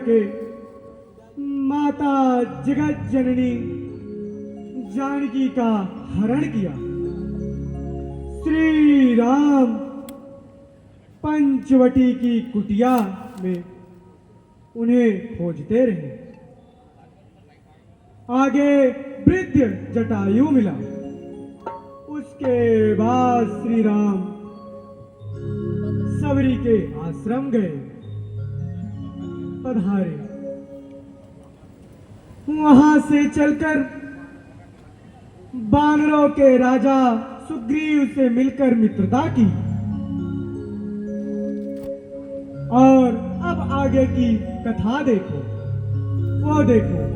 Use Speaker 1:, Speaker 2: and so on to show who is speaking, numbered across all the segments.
Speaker 1: करके माता जगत जननी जानकी का हरण किया। श्री राम पंचवटी की कुटिया में उन्हें खोजते रहे। आगे वृद्ध जटायु मिला। उसके बाद श्री राम सबरी के आश्रम गए, पधारे। वहां से चलकर बानरों के राजा सुग्रीव से मिलकर मित्रता की। और अब आगे की कथा देखो, वो देखो।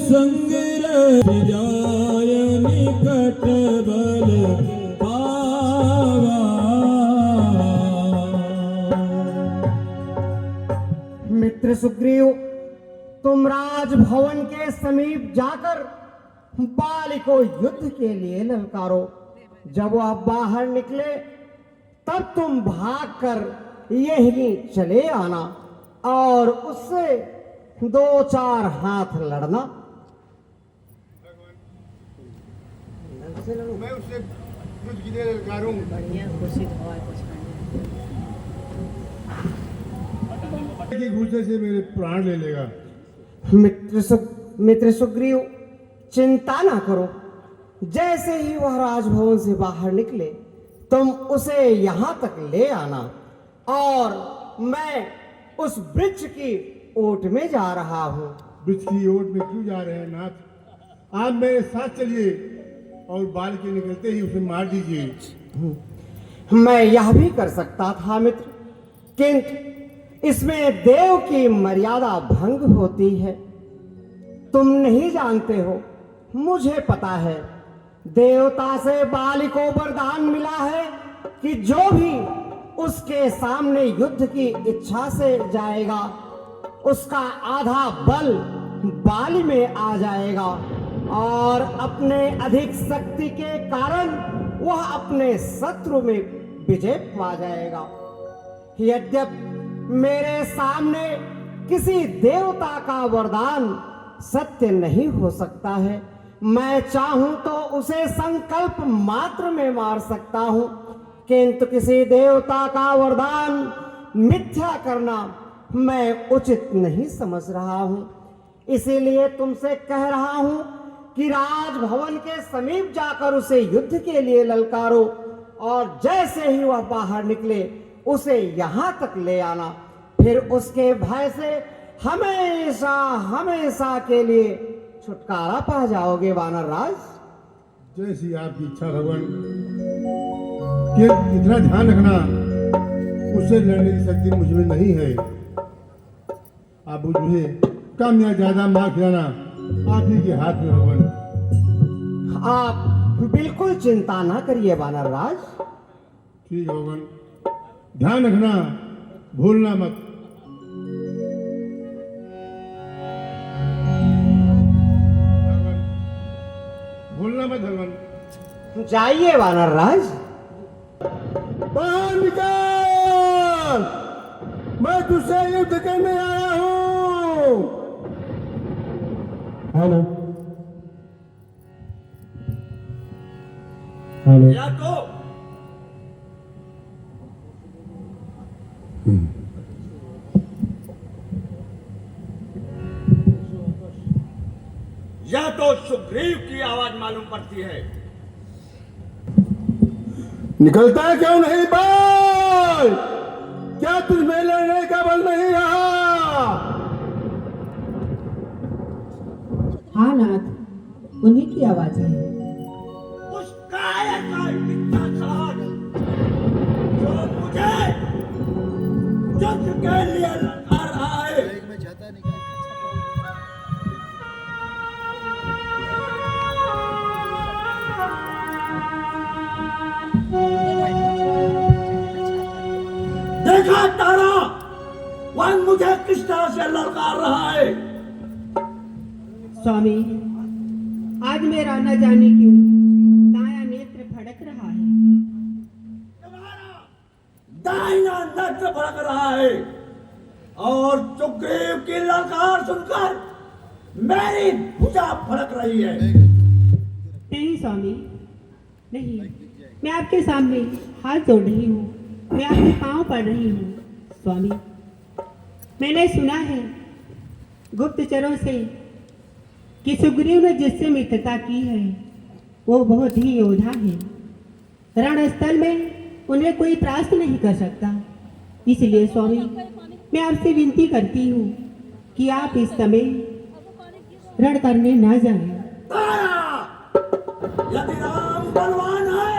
Speaker 2: संग जाय निकट बल पावा।
Speaker 3: मित्र सुग्रीव, तुम राजभवन के समीप जाकर बाली को युद्ध के लिए ललकारो। जब वह बाहर निकले तब तुम भागकर यहीं चले आना और उससे 2-4 हाथ लड़ना।
Speaker 4: मैं उससे युद्ध के लिए ललकारूं। की घुसे से मेरे प्राण ले लेगा।
Speaker 3: मित्र सुग्रीव, चिंता ना करो। जैसे ही वह राजभवन से बाहर निकले तुम उसे यहां तक ले आना और मैं उस वृक्ष की ओट में जा रहा हूं।
Speaker 4: वृक्ष की ओट में क्यों जा रहे हैं नाथ? आप मेरे साथ चलिए और बाल के निकलते ही उसे मार दीजिए।
Speaker 3: मैं यह भी कर सकता था मित्र, किंतु इसमें देव की मर्यादा भंग होती है। तुम नहीं जानते हो, मुझे पता है। देवता से बाली को वरदान मिला है कि जो भी उसके सामने युद्ध की इच्छा से जाएगा उसका आधा बल बाली में आ जाएगा और अपने अधिक शक्ति के कारण वह अपने शत्रु में विजय पा जाएगा। यद्यपि मेरे सामने किसी देवता का वरदान सत्य नहीं हो सकता है, मैं चाहूं तो उसे संकल्प मात्र में मार सकता हूं, किंतु किसी देवता का वरदान मिथ्या करना मैं उचित नहीं समझ रहा हूं। इसीलिए तुमसे कह रहा हूं कि राजभवन के समीप जाकर उसे युद्ध के लिए ललकारो और जैसे ही वह बाहर निकले उसे यहां तक ले आना। फिर उसके भय से हमेशा हमेशा के लिए छुटकारा पा जाओगे वानर राज।
Speaker 4: जैसी आपकी इच्छा भगवान। कि इतना ध्यान रखना, उससे लड़ने की शक्ति मुझ में नहीं है। आप मुझे कम या ज्यादा मार खिलाना आप ही के हाथ में भगवान।
Speaker 3: आप बिल्कुल चिंता ना करिए वानर राज।
Speaker 4: ठीक है भगवान, ध्यान रखना, भूलना मत। भूलना मत भगवान।
Speaker 3: जाइए वानर राज।
Speaker 4: बाहर निकल, मैं तुझसे युद्ध करने आया हूँ।
Speaker 2: Hello hello.
Speaker 5: या तो सुग्रीव की आवाज मालूम पड़ती है।
Speaker 4: निकलता है क्यों नहीं बाल? क्या तुझ में लड़ने का बल नहीं रहा?
Speaker 6: हाँ नाथ, उन्हीं की आवाज है।
Speaker 5: उस कायर का इतना साथ जो मुझे युद्ध के लिए लगा रहा है। देखा तारा, वह मुझे किस तरह से ललकार रहा है।
Speaker 6: स्वामी, आज मेरा न जाने क्यों दाया नेत्र फड़क रहा है।
Speaker 5: तुम्हारा दाहिना नेत्र फड़क रहा है। और सुग्रीव की ललकार सुनकर मेरी भुजा फड़क रही है।
Speaker 6: नहीं स्वामी, नहीं, मैं आपके सामने हाथ जोड़ रही हूँ, मैं आपके पांव पड़ रही हूँ। स्वामी, मैंने सुना है गुप्तचरों से कि सुग्रीव ने जिससे मित्रता की है वो बहुत ही योद्धा है। रणस्थल में उन्हें कोई परास्त नहीं कर सकता। इसलिए स्वामी, मैं आपसे विनती करती हूँ कि आप इस समय रण करने न जाएं।
Speaker 5: यदि राम बलवान है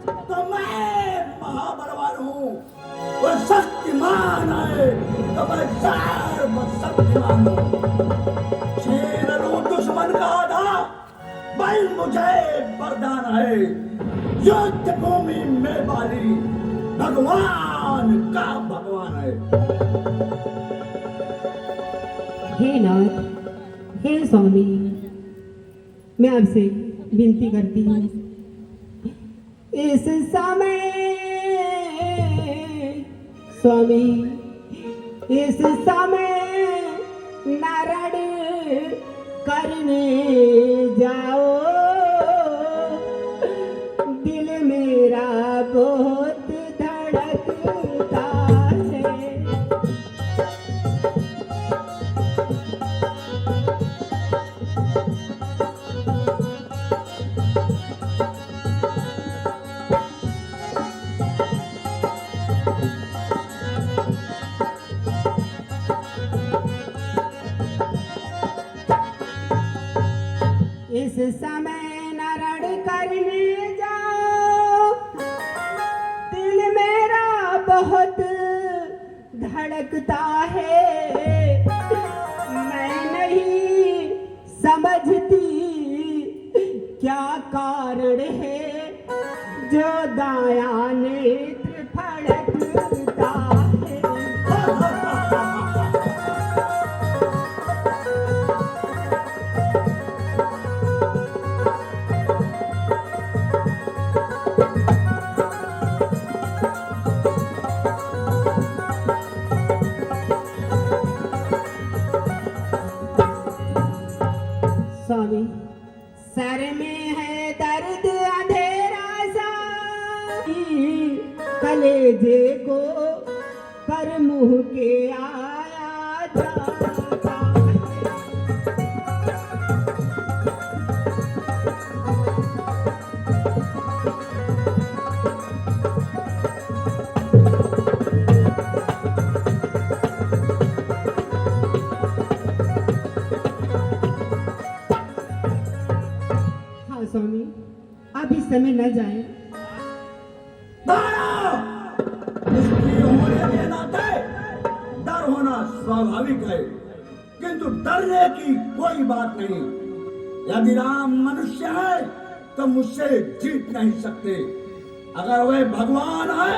Speaker 5: तो मैं महाबलवान हूँ। वो शक्तिमान है तो मैं सर्वशक्तिमान हूँ। छीन लूं दुश्मन का आधा, बल मुझे वरदान है। युद्ध भूमि में बाली भगवान का भगवान है।
Speaker 6: हे नाथ, हे स्वामी, मैं आपसे विनती करती हूँ, इस समय स्वामी, इस समय नारण करने जाओ। दिल मेरा बहुत धड़कता है। इस समय नरण करने जाओ। दिल मेरा बहुत धड़कता है। मैं नहीं समझती क्या कारण है जो दाया नेत्र फड़कता है। स्वामी, सर में है दर्द अंधेरा सा, कलेजे को पर मुंह के आया जाता है। हाँ स्वामी, आप इस समय न जाएं।
Speaker 5: स्त्री होने के नाते डर होना स्वाभाविक है, किंतु डरने की कोई बात नहीं। यदि राम मनुष्य है तो मुझसे जीत नहीं सकते। अगर वे भगवान है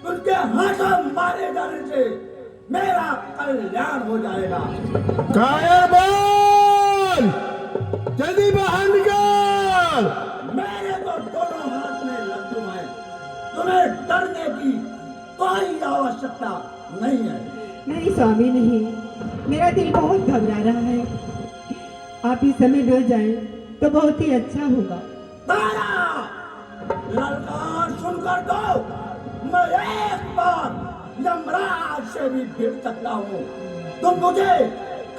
Speaker 5: तो उनके हाथों मारे जाने से मेरा कल्याण हो जाएगा।
Speaker 4: कायर बोल, जल्दी बाहर निकल।
Speaker 5: मेरे तो दोनों हाथ में लड्डू हैं, तुम्हें डरने की कोई आवश्यकता नहीं है।
Speaker 6: नहीं स्वामी, नहीं, मेरा दिल बहुत घबरा रहा है। आप इस समय न जाएं तो बहुत ही अच्छा होगा।
Speaker 5: तारा, ललकार सुनकर तो मैं एक बार यमराज से भी भिड़ सकता हूँ। तुम मुझे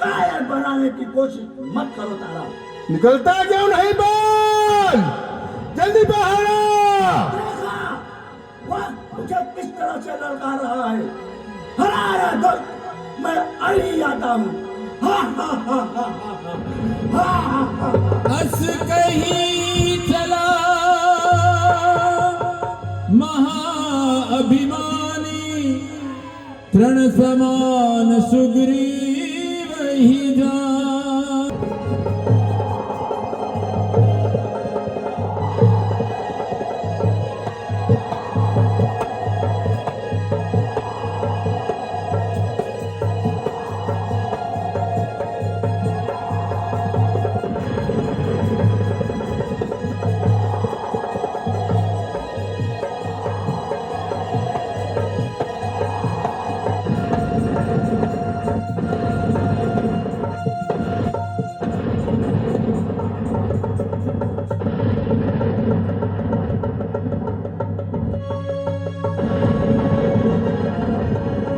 Speaker 5: कायर बनाने की कोशिश मत करो तारा।
Speaker 4: निकलता क्यों नहीं? बोल, जल्दी बाहर आ।
Speaker 5: देखा, वह मुझे किस तरह से ललकार रहा है। हराया दुष्ट, मैं अड़ी आता हूँ। हा हा हा हा हा हा हा हा।
Speaker 2: अस कहीं चला महाअभिमानी, तृण समान सुग्रीव ही जान।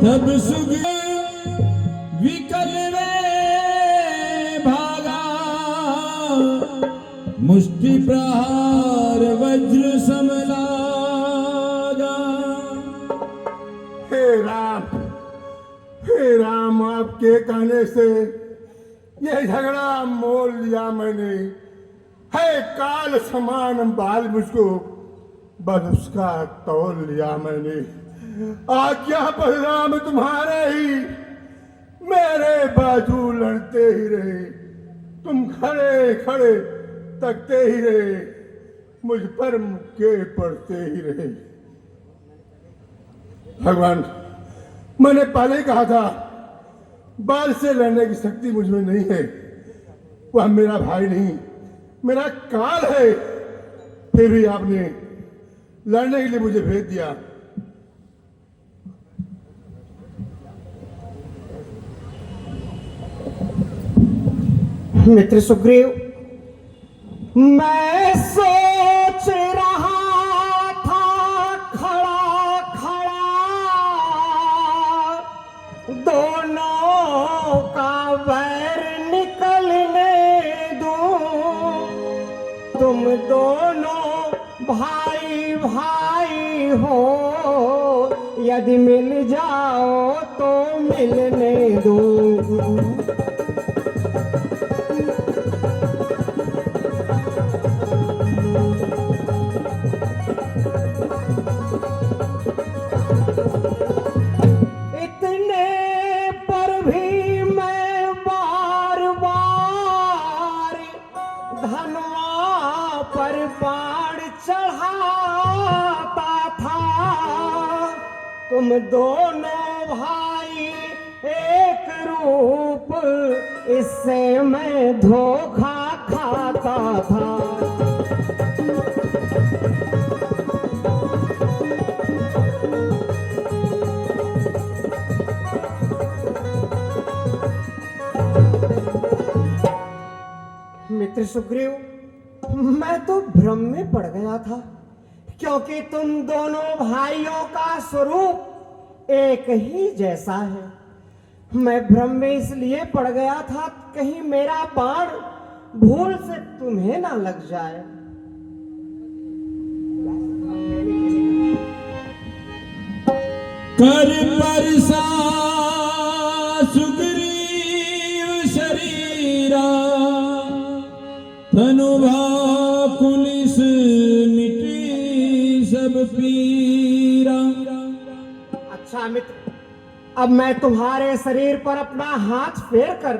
Speaker 2: तब सुग्रीव विकल वे भागा, मुष्टि प्रहार वज्र सम लागा।
Speaker 4: हे राम, आपके कहने से यह झगड़ा मोल लिया मैंने। है काल समान बाल मुझको, बस उसका तौल लिया मैंने। आज्ञा बलराम तुम्हारे ही, मेरे बाजू लड़ते ही रहे। तुम खड़े खड़े तकते ही रहे, मुझ पर मुक्के पड़ते ही रहे। भगवान, मैंने पहले ही कहा था बाल से लड़ने की शक्ति मुझ में नहीं है। वह मेरा भाई नहीं, मेरा काल है। फिर भी आपने लड़ने के लिए मुझे भेज दिया।
Speaker 3: मित्र सुग्रीव, मैं सोच रहा था खड़ा खड़ा, दोनों का वैर निकलने दूं। तुम दोनों भाई भाई हो, यदि मिल जाओ तो मिलने दूं। तुम दोनों भाई एक रूप, इससे मैं धोखा खाता था। मित्र सुग्रीव, मैं तो भ्रम में पड़ गया था, क्योंकि तुम दोनों भाइयों का स्वरूप एक ही जैसा है। मैं भ्रम में इसलिए पड़ गया था, कहीं मेरा बाण भूल से तुम्हें ना लग जाए।
Speaker 2: कर परसा सुग्रीव शरीरा, धनुभा कुलिस मिटी सब पीरा।
Speaker 3: अच्छा मित्र, अब मैं तुम्हारे शरीर पर अपना हाथ फेर कर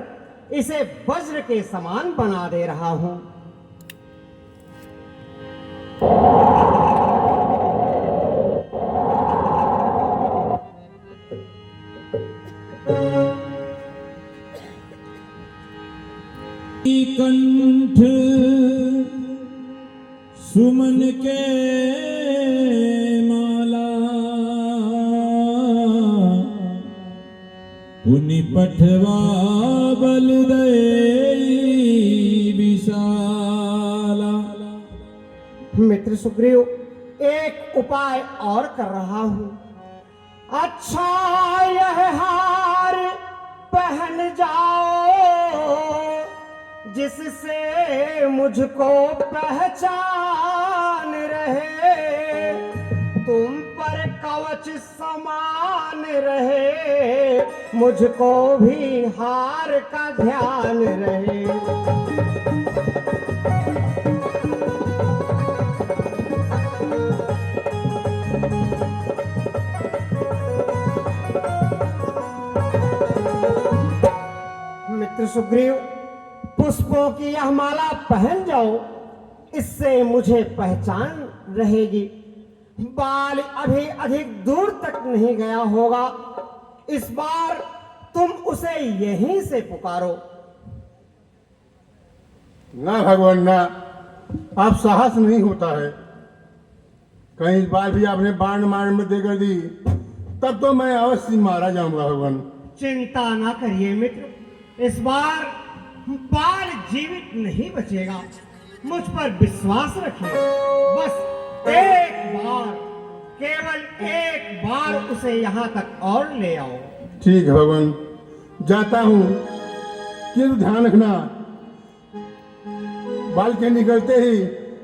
Speaker 3: इसे वज्र के समान बना दे रहा हूं।
Speaker 2: कंठ सुमन के माला, पुनि पठवा बल दे विशाला।
Speaker 3: मित्र सुग्रीव, एक उपाय और कर रहा हूं। अच्छा यह हार पहन जाओ, जिससे मुझको पहचान रहे। तुम पर कवच समान रहे, मुझको भी हार का ध्यान रहे। मित्र सुग्रीव, पुष्पों की यह माला पहन जाओ, इससे मुझे पहचान रहेगी। बाल अभी अधिक दूर तक नहीं गया होगा, इस बार तुम उसे यहीं से पुकारो।
Speaker 4: ना भगवान ना, आप साहस नहीं होता है। कहीं इस बार भी आपने बाण मार में देकर दी, तब तो मैं अवश्य मारा जाऊंगा भगवान।
Speaker 3: चिंता ना करिए मित्र, इस बार बाल जीवित नहीं बचेगा। मुझ पर विश्वास रखिए। बस एक बार, केवल एक बार उसे यहाँ तक और ले आओ।
Speaker 4: ठीक है भगवान, जाता हूँ, किंतु ध्यान रखना बाल के निकलते ही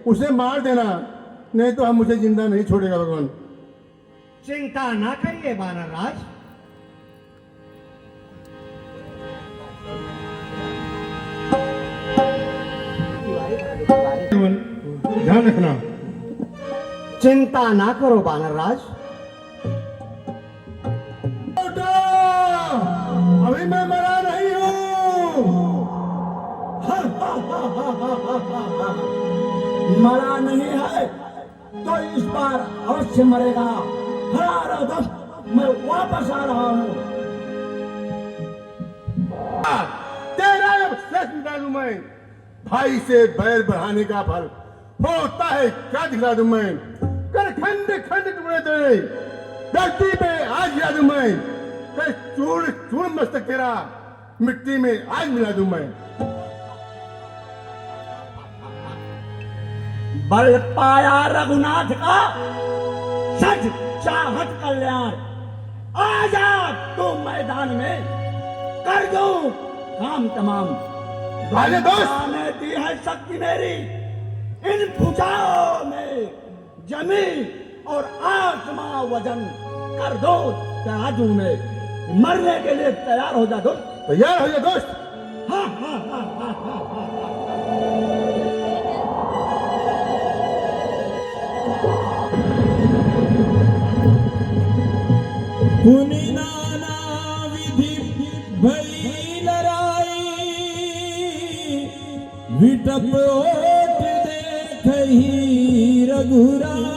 Speaker 4: उसे मार देना, नहीं तो हम मुझे जिंदा नहीं छोड़ेगा भगवान।
Speaker 3: चिंता ना करिए वानर राज।
Speaker 4: ध्यान रखना।
Speaker 3: चिंता ना करो वानर राज।
Speaker 4: अभी मैं मरा नहीं हूँ।
Speaker 5: मरा नहीं है तो इस बार अवश्य मरेगा। हरा दोस्त, मैं वापस आ रहा हूँ।
Speaker 4: तेरा शेष मिटा दूं मैं। भाई से बैर बढ़ाने का फल होता है क्या दिखला दूं मैं। कर खंड खंड टुकड़े तेरे धरती पे आज गिरा दूं मैं। कर चूर चूर मस्तक तेरा मिट्टी में आज मिला दूं मैं।
Speaker 5: बल पाया रघुनाथ का, सच चाहत कल्याण। आजा तू मैदान में, कर दो काम तमाम।
Speaker 4: आजा दोस्त।
Speaker 5: ने दी है शक्ति मेरी, इन भुजाओं में जमीन और आसमां वजन। कर दो तराजू में, मरने के लिए तैयार हो जा दोस्त।
Speaker 4: तैयार हो जा दोस्त।
Speaker 5: हाँ हाँ हाँ हाँ हाँ हाँ हाँ।
Speaker 2: पुनि नाना विधि भई लड़ाई, विटप ओट देखहि रघुराई।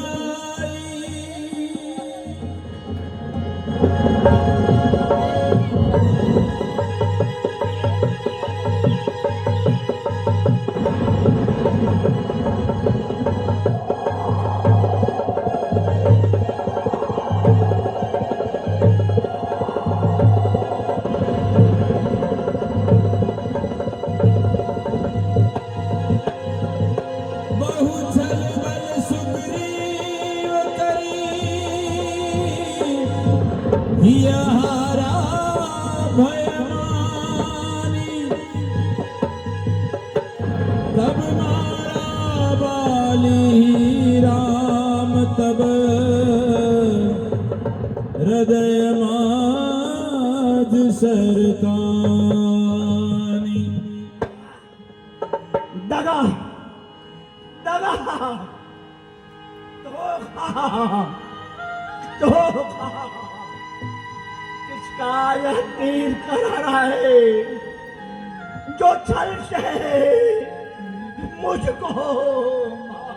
Speaker 2: बहु छल बल सुग्रीव करी, हिया हारा भय मानी। तब मारा बाली राम, तब हृदय माज सरतानी।
Speaker 5: दगा दगा धोखा धोखा। किसका यह तीर करारा है जो छल से मुझको मारा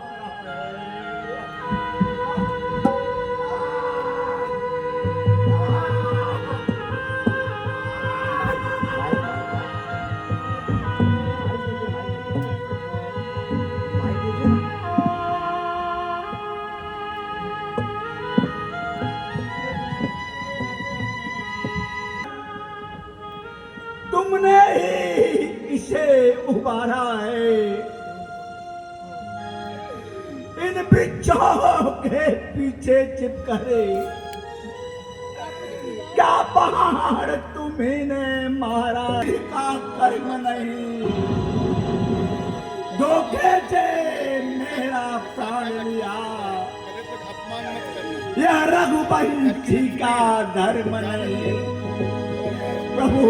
Speaker 5: तुमने ही इसे उबारा है। इन बिच्छों के पीछे चिपके क्या पहाड़ तुम्ही ने मारा का कर्म नहीं। धोखे से मेरा प्राण लिया, यह रघुवंशी का धर्म नहीं। प्रभु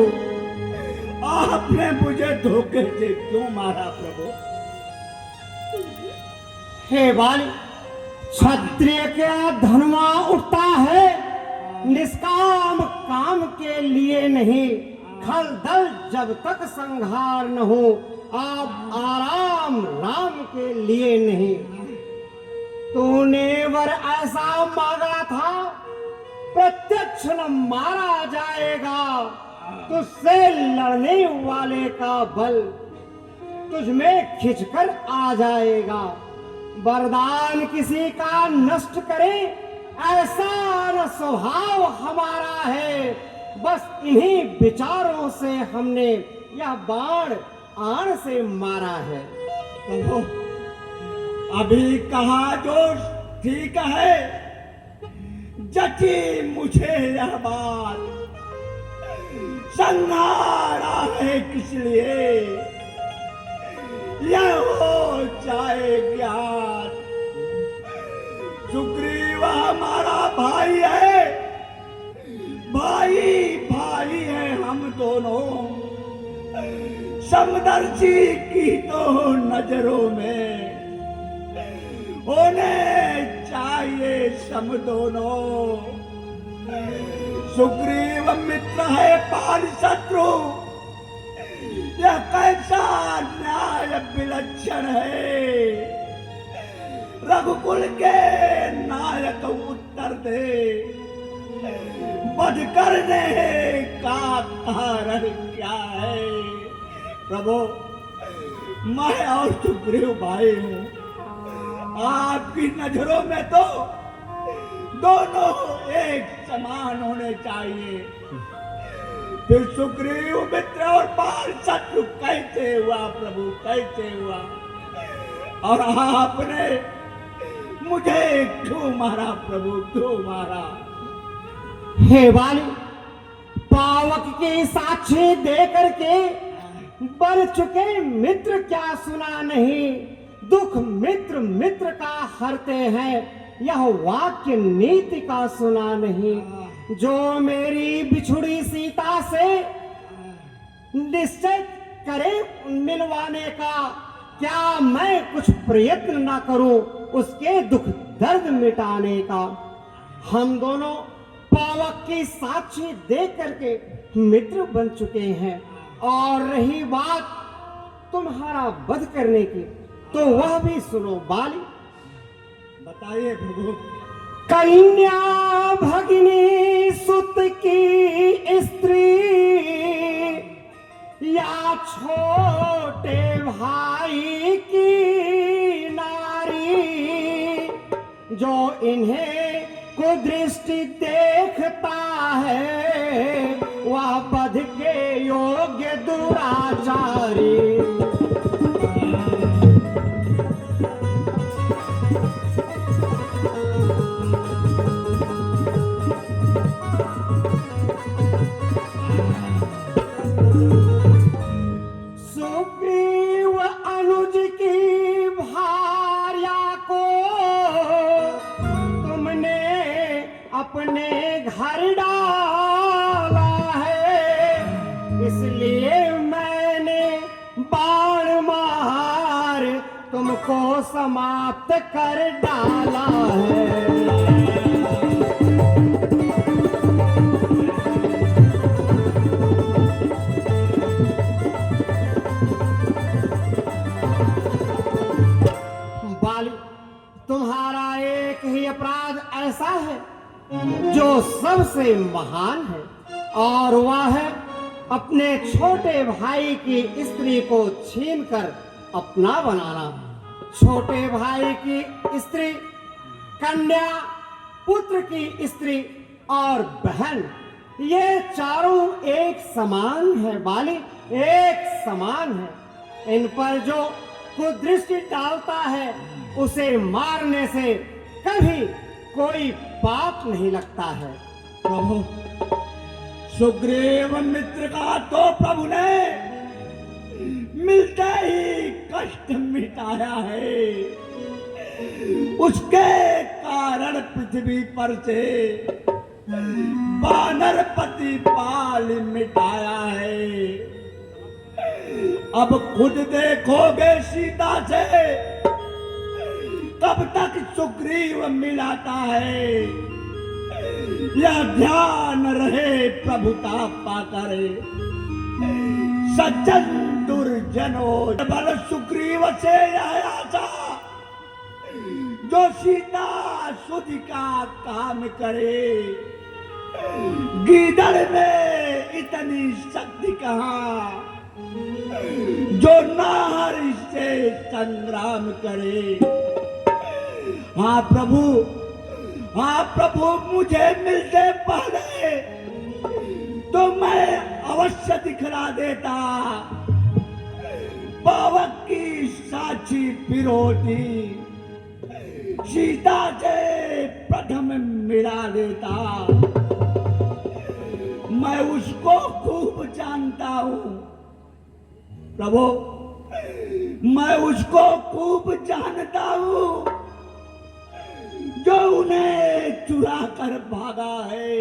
Speaker 5: आपने मुझे धोखे से क्यों मारा प्रभु?
Speaker 3: हे बाली, क्षत्रिय का धर्मा उठता है निष्काम काम के लिए नहीं। खल दल जब तक संहार न हो, आप आराम राम के लिए नहीं। तूने वर ऐसा मांगा था, प्रत्यक्ष न मारा जाएगा। तुझसे लड़ने वाले का बल तुझ में खिंचकर आ जाएगा। वरदान किसी का नष्ट करे ऐसा न स्वभाव हमारा है। बस इन्हीं विचारों से हमने यह बाण आण से मारा है।
Speaker 5: प्रभु अभी कहा जो ठीक है, जची मुझे यह बात, संहारा है किस लिए, यह हो जाए ज्ञात। सुग्रीव हमारा भाई है, भाई भाई है हम दोनों, समदर्शी की तो नजरों में होने चाहिए सम दोनों। सुग्रीव मित्र है पाल शत्रु, यह कैसा न्याय विलक्षण है। रघुकुल के नायक उत्तर दे, वध करने का कारण क्या है। प्रभु मैं और सुग्रीव भाई हूँ, आपकी नजरों में तो दोनों एक समान होने चाहिए। फिर सुग्रीव मित्र और पाल शत्रु कैसे हुआ प्रभु, कैसे हुआ। और आपने मुझे क्यों मारा प्रभु, क्यों मारा।
Speaker 3: हे बाली, पावक की साक्षी दे करके बढ़ चुके मित्र क्या सुना नहीं। दुख मित्र मित्र का हरते हैं, यह वाक्य नीति का सुना नहीं। जो मेरी बिछुड़ी सीता से निश्चय करे मिलवाने का, क्या मैं कुछ प्रयत्न ना करूं उसके दुख दर्द मिटाने का। हम दोनों पावक की साक्षी दे करके मित्र बन चुके हैं। और रही बात तुम्हारा वध करने की, तो वह भी सुनो बाली।
Speaker 5: बताइए प्रभु।
Speaker 3: कन्या भगिनी सुत की स्त्री, या छोटे भाई की नारी, जो इन्हें कुदृष्टि देखता है, वह बध के योग्य दुराचारी। सुग्रीव अनुज की भार्या को तुमने अपने घर डाला है, इसलिए मैंने बाण मार तुमको समाप्त कर डाला है। तुम्हारा एक ही अपराध ऐसा है जो सबसे महान है, और वह है अपने छोटे भाई की स्त्री को छीनकर अपना बनाना। छोटे भाई की स्त्री, कन्या, पुत्र की स्त्री और बहन, ये चारों एक समान है बाली, एक समान है। इन पर जो कुदृष्टि डालता है, उसे मारने से कभी कोई पाप नहीं लगता है।
Speaker 5: प्रभु सुग्रीव मित्र का तो प्रभु ने मिलते ही कष्ट मिटाया है, उसके कारण पृथ्वी पर से वानरपति पाल मिटाया है। अब खुद देखोगे सीता से कब तक सुग्रीव मिलाता है। यह ध्यान रहे प्रभुता पाकर, सज्जन दुर्जनों बल सुग्रीव से यह आशा, जो सीता सुधि का काम करे। गीदड़ में इतनी शक्ति कहाँ, जो नारी से संग्राम करे। हाँ प्रभु, हाँ प्रभु, मुझे मिलते पहले तो मैं अवश्य दिखला देता पावक की साक्षी पिरोती। सीता से प्रथम मिला देता। मैं उसको खूब जानता हूं प्रभु, मैं उसको खूब जानता हूं जो उन्हें चुरा कर भागा है।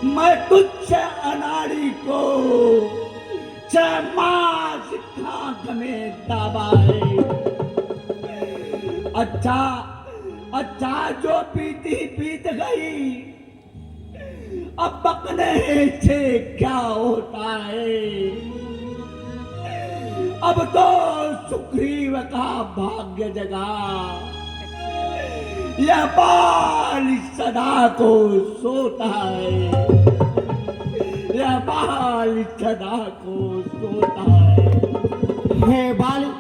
Speaker 5: मैं तुच्छ अनाड़ी को 6 मास खाक में दाबा है। अच्छा जो बीती बीत गई, अब बकने से क्या होता है। अब तो सुग्रीव का भाग्य जगा, यह बाल सदा को सोता है, यह बाल सदा को सोता है।
Speaker 3: हे बाली,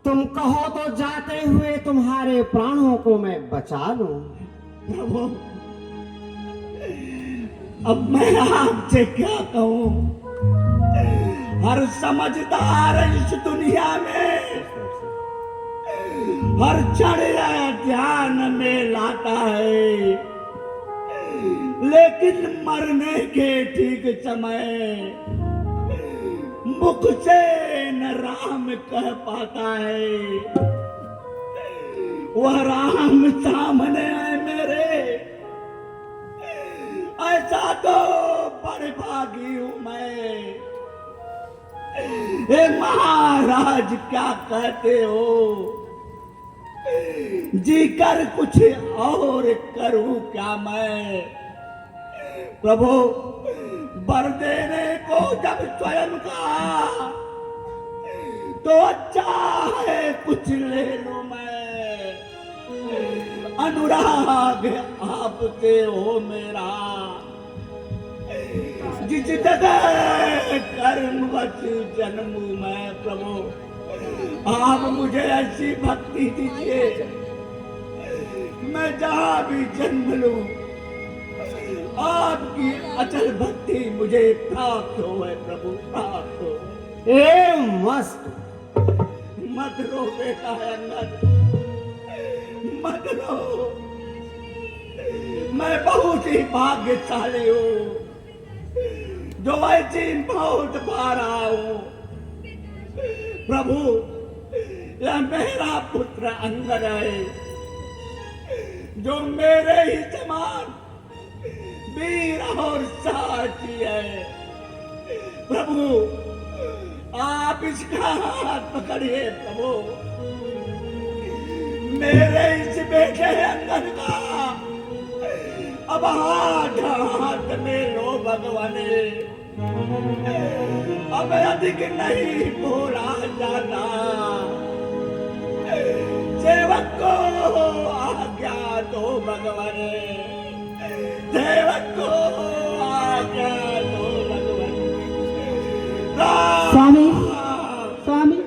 Speaker 3: तुम कहो तो जाते हुए तुम्हारे प्राणों को मैं बचा लूं।
Speaker 5: प्रभु, अब मैं आपसे क्या कहूं। हर समझदार इस दुनिया में हर क्षण ध्यान में लाता है, लेकिन मरने के ठीक समय मुख से न राम कह पाता है। वह राम सामने है मेरे, ऐसा तो बड़भागी हूं मैं। हे महाराज, क्या कहते हो। जी कर कुछ और करूं क्या मैं। प्रभु, वर देने को जब स्वयं कहा तो अच्छा है कुछ ले लूं मैं। अनुराग आपसे हो मेरा, जिस जगह कर्मवश जन्मू मैं। प्रभु, आप मुझे ऐसी भक्ति दीजिए, मैं जहां भी जन्म लूं आपकी अचल भक्ति मुझे प्राप्त हो। है प्रभु, प्राप्त हो।
Speaker 3: ए मस्त,
Speaker 5: मत रो बेटा अंगद, मत रो। मैं बहुत ही भाग्यशाली हूँ जो ऐसी मौत पा रहा हूँ। प्रभु, यह मेरा पुत्र अंगद है जो मेरे ही समान वीर और साहसी है। प्रभु, आप इसका हाथ पकड़िए। प्रभु, मेरे इस बेटे अंगद का अब हाथ में लो भगवान। अब अधिक नहीं बोला जाता, सेवक को आज्ञा दो भगवान, सेवक को आज्ञा दो भगवान।
Speaker 6: स्वामी, स्वामी,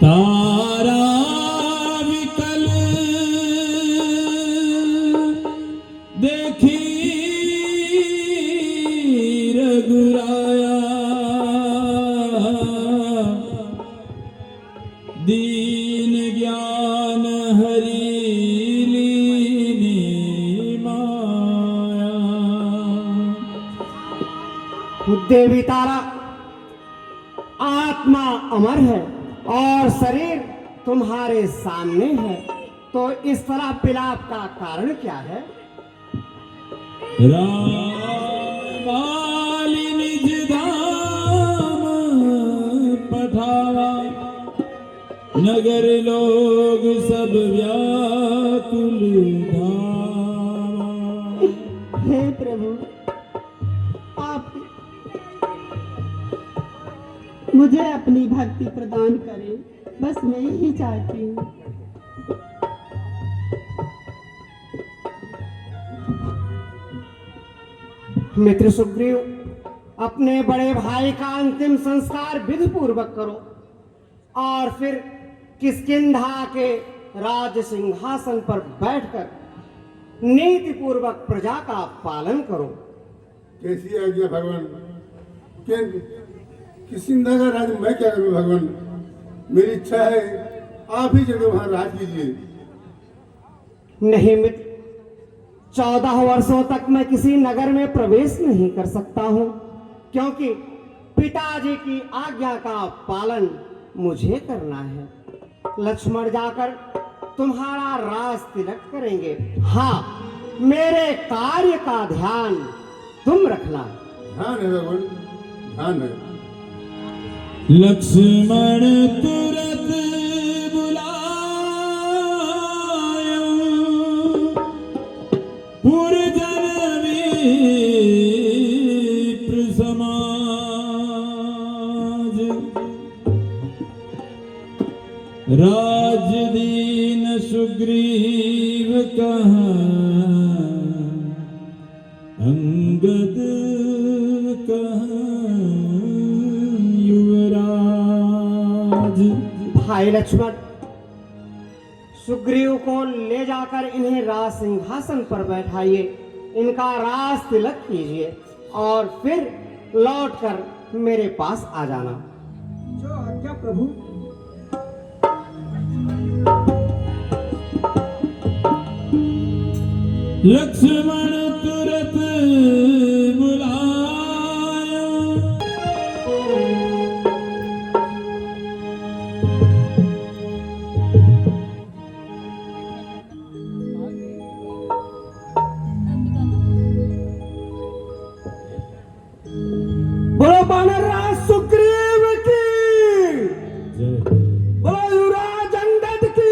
Speaker 2: तारा विकल देखी रघुराया, दीन ज्ञान हरि लीनी माया।
Speaker 3: देवी तारा, आत्मा अमर है और शरीर तुम्हारे सामने है, तो इस तरह विलाप का कारण क्या है।
Speaker 2: रामाली निज धाम पठावा, नगर लोग सब व्याकुल धावा।
Speaker 6: हे प्रभु, आप मुझे अपनी भक्ति प्रदान करें, बस मैं यही चाहती हूँ।
Speaker 3: मित्र सुग्रीव, अपने बड़े भाई का अंतिम संस्कार विधि पूर्वक करो और फिर किष्किंधा के राज सिंहासन पर बैठकर नीति पूर्वक प्रजा का पालन करो।
Speaker 4: कैसी आज्ञा भगवान? किष्किंधा का राज मैं क्या करूं भगवान? मेरी इच्छा है आप ही जगह वहां राज कीजिए।
Speaker 3: नहीं मित्र, 14 वर्षों तक मैं किसी नगर में प्रवेश नहीं कर सकता हूं, क्योंकि पिताजी की आज्ञा का पालन मुझे करना है। लक्ष्मण जाकर तुम्हारा राज तिलक करेंगे। हाँ, मेरे कार्य का ध्यान तुम रखना।
Speaker 4: ध्यान है भगवान, ध्यान है।
Speaker 2: लक्ष्मण तुरत बुलायो पुरजन विप्र समाज, राज दीन सुग्रीव कहा अंगद कहा युवराज।
Speaker 3: भाई लक्ष्मण, सुग्रीव को ले जाकर इन्हें राज सिंहासन पर बैठाइए, इनका राज तिलक कीजिए और फिर लौटकर मेरे पास आ जाना।
Speaker 1: जो आज्ञा प्रभु।
Speaker 2: लक्ष्मण तुरत बुलायो
Speaker 3: बोलो वानरराज सुग्रीव की,
Speaker 2: जय।
Speaker 3: बोलो युवराज अंगद की।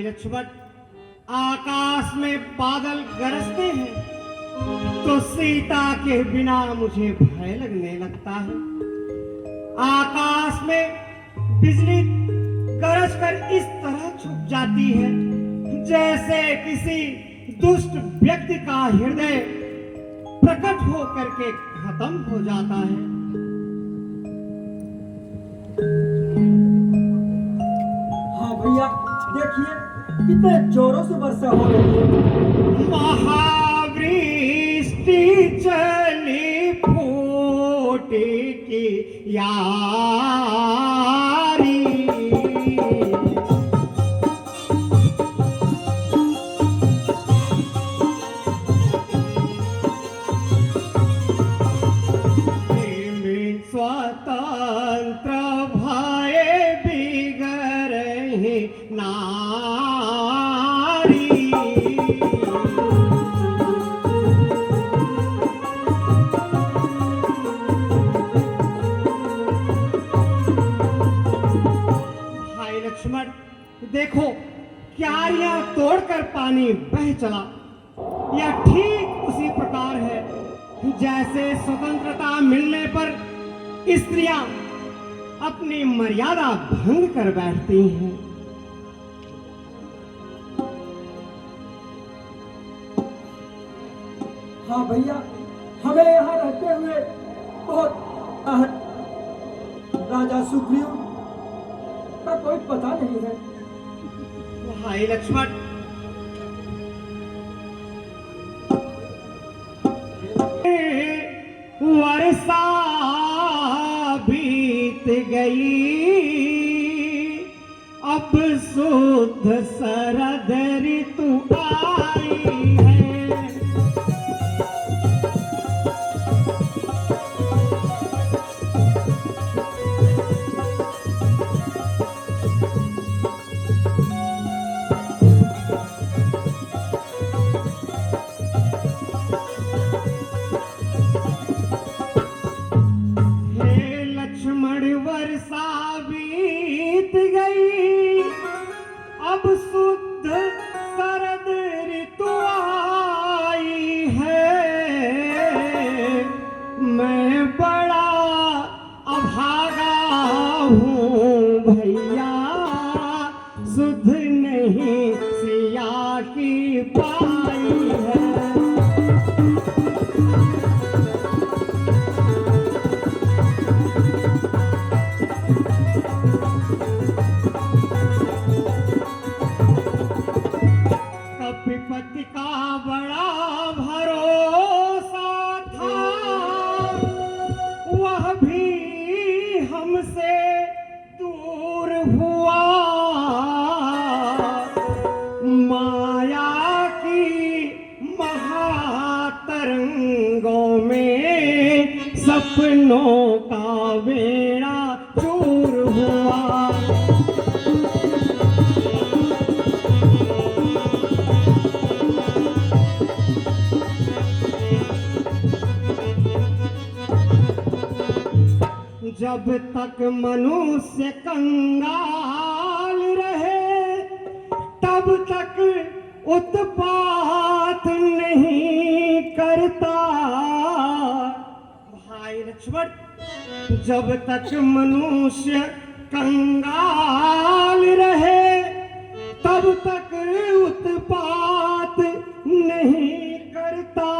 Speaker 3: लक्ष्मण, आकाश में बादल गरजते हैं तो सीता के बिना मुझे भय लगने लगता है। आकाश में बिजली गरज कर इस तरह छुप जाती है जैसे किसी दुष्ट व्यक्ति का हृदय प्रकट होकर के खत्म हो जाता है।
Speaker 1: हाँ भैया, देखिए कितने जोरों से वर्षा हो रही है।
Speaker 3: महावृष्टि चली फूटी की यारी। स्वतंत्र भय बिगड़हि नारी। भाई लक्ष्मण देखो, क्यारियां तोड़कर पानी बह चला। यह ठीक उसी प्रकार है जैसे स्वतंत्रता मिलने पर स्त्रियां अपनी मर्यादा भंग कर बैठती हैं।
Speaker 1: हाँ भैया, हमें यहाँ रहते हुए बहुत राजा सुग्रीव का कोई पता नहीं है।
Speaker 3: भाई लक्ष्मण वर्षा बीत गई, अब शुद्ध शरद ऋतु आई है। वर्षा बीत गई, अब शुद्ध शरद ऋतु आई है। मैं बड़ा अभागा हूँ भैया, सुध नहीं सिया की पाई है। कपिपति का बड़ा भरोसा था, वह भी हमसे दूर हुआ। माया की महातरंगों में सपनों का बेड़ा चूर हुआ। जब तक मनुष्य कंगाल रहे, तब तक उत्पात नहीं करता। भाई लक्ष्मण, जब तक मनुष्य कंगाल रहे, तब तक उत्पात नहीं करता।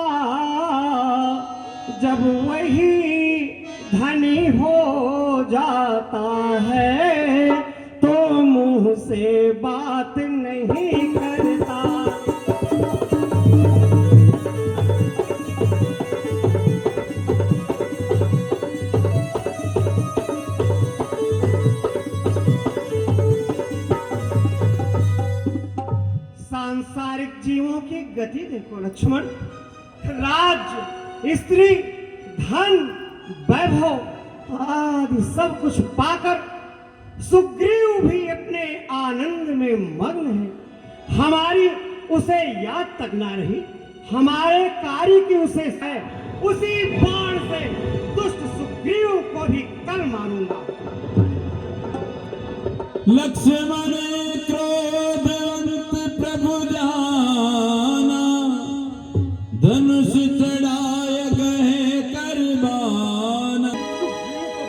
Speaker 3: जब वही धनी हो जाता है, तो मुंह से बात नहीं करता। सांसारिक जीवों की गति देखो लक्ष्मण। राज्य, स्त्री, धन, वैभव आदि सब कुछ पाकर सुग्रीव भी अपने आनंद में मग्न है। हमारी उसे याद तक ना रही। हमारे कार्य की उसे है, उसी बाण से दुष्ट सुग्रीव को भी कल मारूंगा।
Speaker 2: लक्ष्मण क्रोधवंत प्रभु जाना, धनुष चढ़ाए गए करबाना।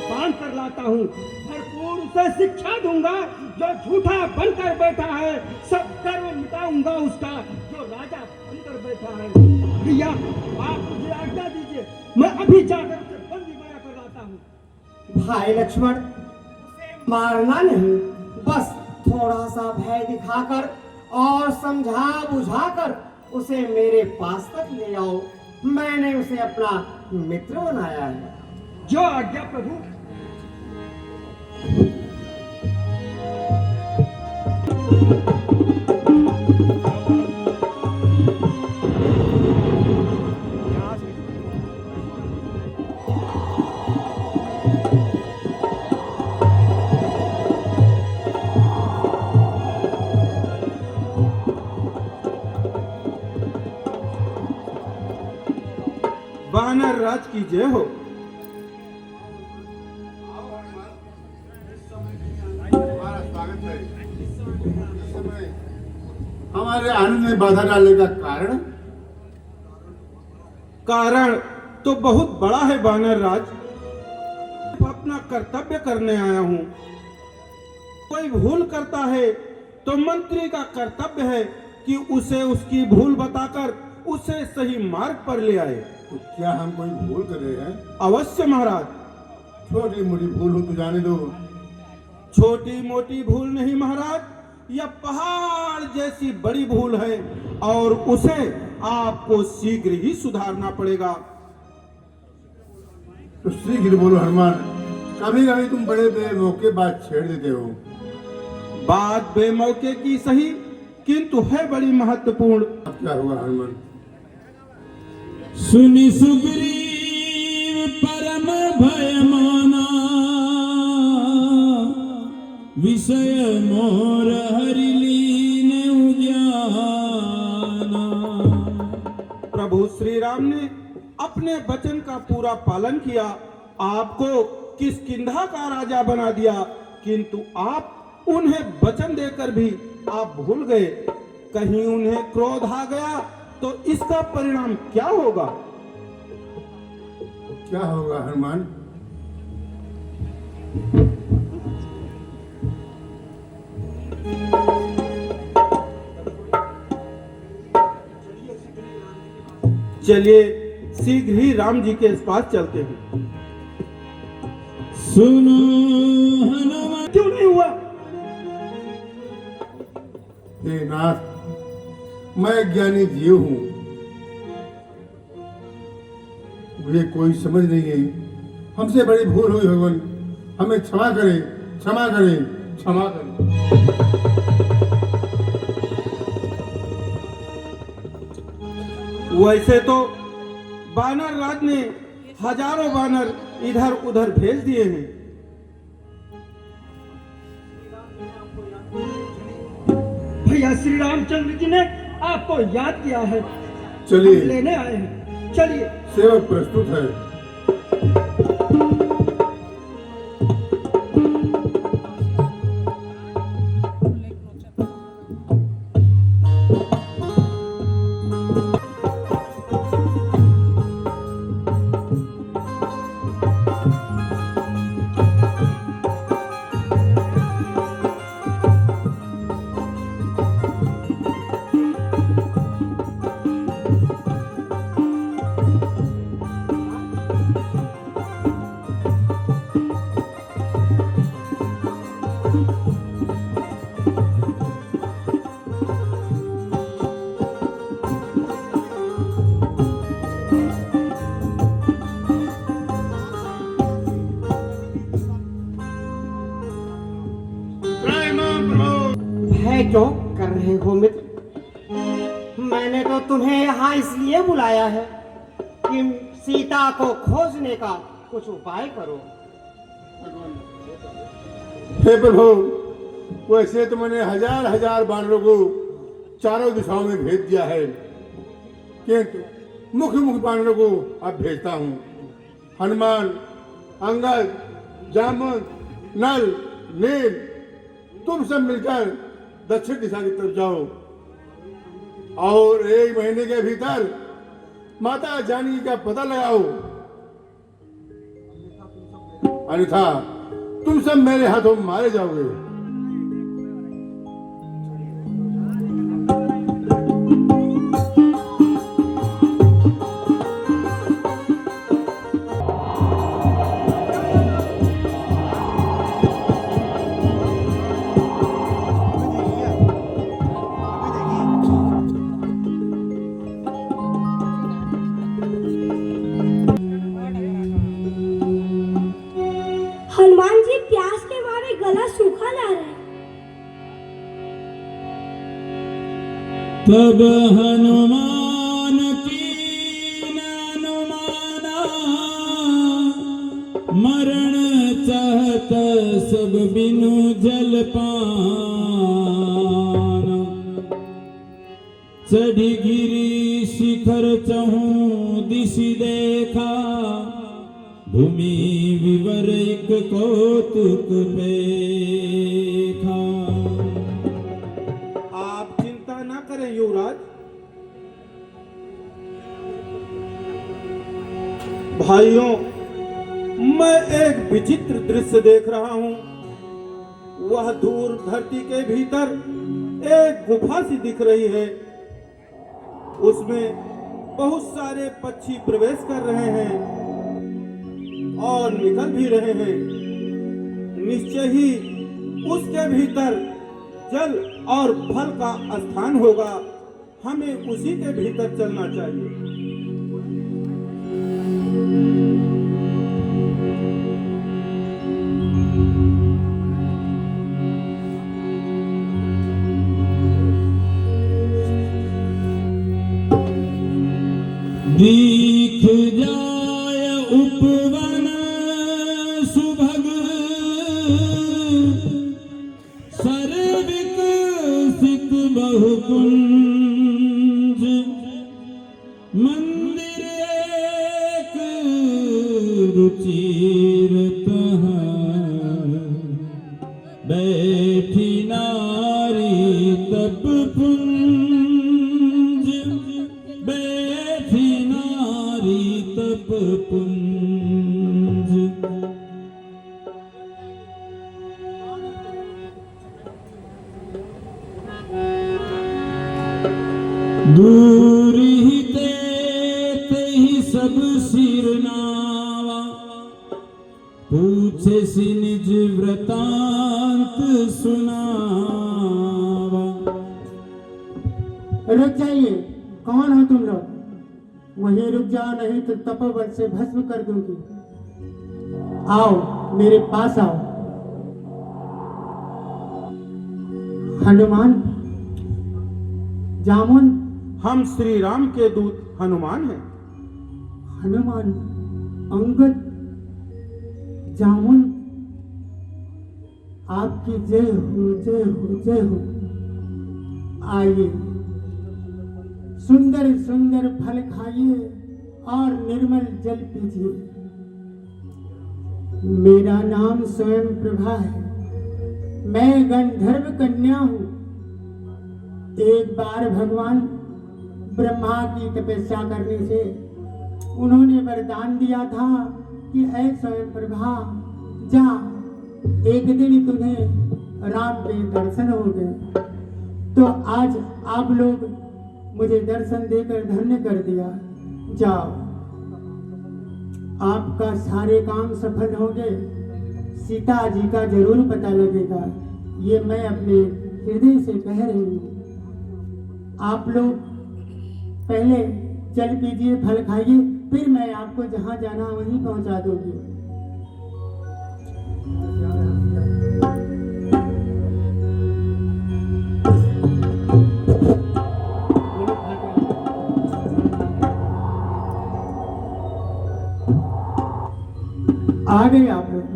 Speaker 1: बांध कर लाता हूँ, भरपूर उसे शिक्षा दूंगा। जो झूठा बनकर बैठा है, सब गर्व मिटाऊंगा उसका, जो राजा बनकर बैठा है। भैया, आप मुझे आज्ञा दीजिए, मैं अभी जाकर उसे बंदी बना कर लाता हूँ।
Speaker 3: भाई लक्ष्मण, उसे मारना नहीं, बस थोड़ा सा भय दिखाकर और समझा बुझाकर उसे मेरे पास तक ले आओ। मैंने उसे अपना मित्र बनाया है।
Speaker 1: जो आज्ञा प्रभु।
Speaker 2: वानर राज की जय हो।
Speaker 4: हमारा स्वागत है। इस समय हमारे आनंद में बाधा डालने का कारण
Speaker 2: कारण तो बहुत बड़ा है वानर राज। अपना कर्तव्य करने आया हूँ। कोई भूल करता है तो मंत्री का कर्तव्य है कि उसे उसकी भूल बताकर उसे सही मार्ग पर ले आए।
Speaker 4: तो क्या हम कोई भूल कर रहे हैं?
Speaker 2: अवश्य महाराज।
Speaker 4: छोटी मोटी भूल हो तो जाने दो।
Speaker 2: छोटी मोटी भूल नहीं महाराज, यह पहाड़ जैसी बड़ी भूल है और उसे आपको शीघ्र ही सुधारना पड़ेगा।
Speaker 4: तो शीघ्र बोलो हनुमान। कभी कभी तुम बड़े बेमौके बात छेड़ देते हो।
Speaker 2: बात बेमौके की सही, किंतु है बड़ी महत्वपूर्ण।
Speaker 4: अब क्या होगा हनुमान?
Speaker 2: सुनि सुग्रीव परम भय माना, विषय मोर हरि लीन उजाना। प्रभु श्री राम ने अपने वचन का पूरा पालन किया, आपको किष्किंधा का राजा बना दिया, किंतु आप उन्हें वचन देकर भी आप भूल गए। कहीं उन्हें क्रोध आ गया तो इसका परिणाम क्या होगा?
Speaker 4: क्या होगा हनुमान?
Speaker 2: चलिए शीघ्र ही राम जी के पास चलते हैं। सुनो हनुमान।
Speaker 1: क्यों नहीं हुआ?
Speaker 4: हे नाथ, मैं ज्ञानी जीव हूं, मुझे कोई समझ नहीं है। हमसे बड़ी भूल हुई भगवान, हमें क्षमा करें, क्षमा करें, क्षमा करें।
Speaker 2: वैसे तो वानर राज ने हजारों वानर इधर उधर भेज दिए हैं।
Speaker 1: भैया श्री रामचंद्र जी ने आपको याद किया है।
Speaker 4: चलिए।
Speaker 1: हम लेने आए हैं, चलिए।
Speaker 4: सेवक प्रस्तुत है।
Speaker 3: भय क्यों कर रहे हो मित्र? मैंने तो तुम्हें यहाँ इसलिए बुलाया है कि सीता को खोजने का कुछ उपाय करो।
Speaker 4: हे प्रभु, वैसे तो मैंने हजार हजार बानरों को चारों दिशाओं में भेज दिया है, किंतु मुख्य मुख्य बानरों को अब भेजता हूँ। हनुमान, अंगद, जामुन, नल, नील, तुम सब मिलकर दक्षिण दिशा की तरफ जाओ और 1 महीने के भीतर माता जानकी का पता लगाओ, अन्यथा तुम सब मेरे हाथों मारे जाओगे।
Speaker 7: कौन आ रहा है?
Speaker 8: तब हनुमान कीन अनुमाना, मरण चाहत सब बिनु जल पाना। चढ़ी गिरी शिखर चहु दिशि देखा, भूमि विवर एक कौतुक पेखा।
Speaker 2: आप चिंता ना करें युवराज। भाइयों, मैं एक विचित्र दृश्य देख रहा हूं। वह दूर धरती के भीतर एक गुफा सी दिख रही है। उसमें बहुत सारे पक्षी प्रवेश कर रहे हैं और निकल भी रहे हैं। निश्चय ही उसके भीतर जल और फल का स्थान होगा। हमें उसी के भीतर चलना चाहिए।
Speaker 8: दीख जाय उपवन सुभग, सर्विक सिक बहुकुंज। मंदिर एक रुचिर तहाँ, बैठी नारी तप पुंज। बैठी नारी तप पुंज। दूर ही ते ही सब सिर नावा, पूछे सी निज वृतांत सुनावा।
Speaker 9: रुक जाइए, कौन हो तुम लोग? वहीं रुक जाओ, नहीं तो तपोबल से भस्म कर दूंगी। आओ, मेरे पास आओ। हनुमान, जामुन।
Speaker 2: हम श्री राम के दूत हनुमान हैं।
Speaker 9: हनुमान, अंगद, जामुन, आपकी जय हो, जय हो, जय हो। आइए, सुंदर सुंदर फल खाइए और निर्मल जल पीजिए। मेरा नाम स्वयं प्रभा है। मैं गंधर्व कन्या हूं। एक बार भगवान ब्रह्मा की तपस्या करने से उन्होंने वरदान दिया था कि ऐ स्वयं प्रभा, जा, एक दिन तुम्हें राम के दर्शन हो गए। तो आज आप लोग मुझे दर्शन देकर धन्य कर दिया। जाओ, आपका सारे काम सफल होंगे। सीता जी का जरूर पता लगेगा। ये मैं अपने हृदय से कह रही हूँ। आप लोग पहले जल पीजिए, फल खाइए, फिर मैं आपको जहाँ जाना वहीं पहुँचा दूंगी। आ गए आप लोग।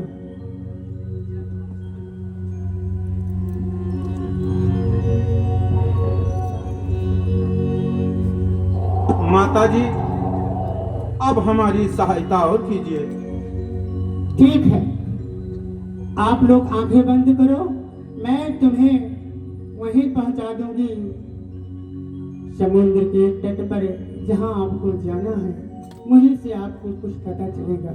Speaker 2: माता जी, अब हमारी सहायता और कीजिए।
Speaker 9: ठीक है, आप लोग आंखें बंद करो, मैं तुम्हें वहीं पहुंचा दूंगी, समुद्र के तट पर जहां आपको जाना है। वहीं से आपको कुछ पता चलेगा।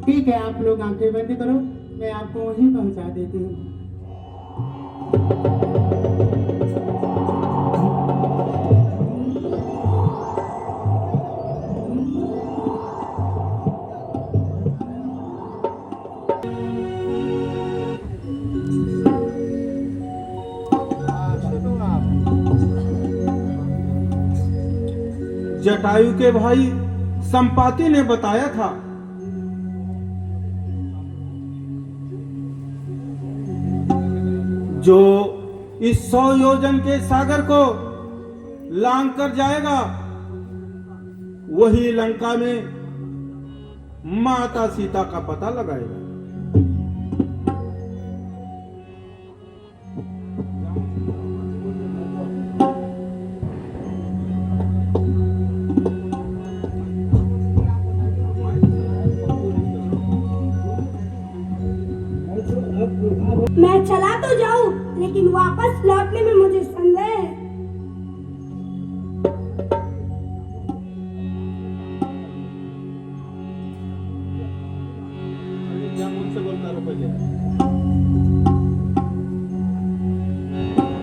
Speaker 9: ठीक है, आप लोग आंखें बंद करो, मैं आपको वहीं पहुंचा देती हूँ।
Speaker 2: जटायु के भाई संपाति ने बताया था जो इस 100 योजन के सागर को लांग कर जाएगा वही लंका में माता सीता का पता लगाएगा।
Speaker 7: मैं चला तो जाऊं, लेकिन वापस लौटने में मुझे संदेह है।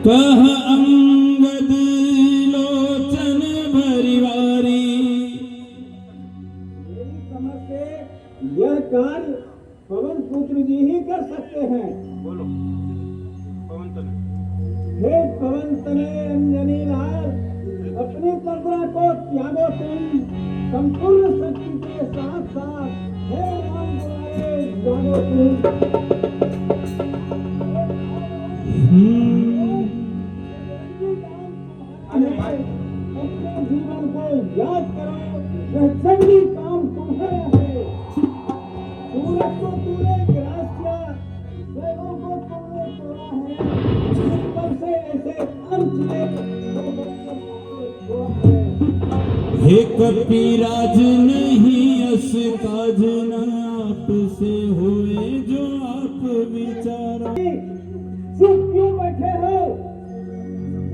Speaker 8: कह अंगद लोचन भरिवारी।
Speaker 1: मेरी समझ से यह कार्य पवन पुत्र जी ही कर सकते हैं।
Speaker 2: बोलो पवन तनय।
Speaker 1: हे पवन तनय अंजनी लाल, अपनी तंद्रा को त्यागो तुम, संपूर्ण शक्ति के साथ साथ हे राम दुलारे जागो तुम। अपने जीवन को याद करो, वह जंगली काम तुम्हारा है। सूरज को तूने ग्रास किया, बैलों को तुमने तोड़ा है, ऊपर से ऐसे अंत में तो छोड़ा है।
Speaker 8: हे कपिराज नहीं अस काज न आप से होए जो आप विचारा।
Speaker 1: चुप क्यों बैठे हो?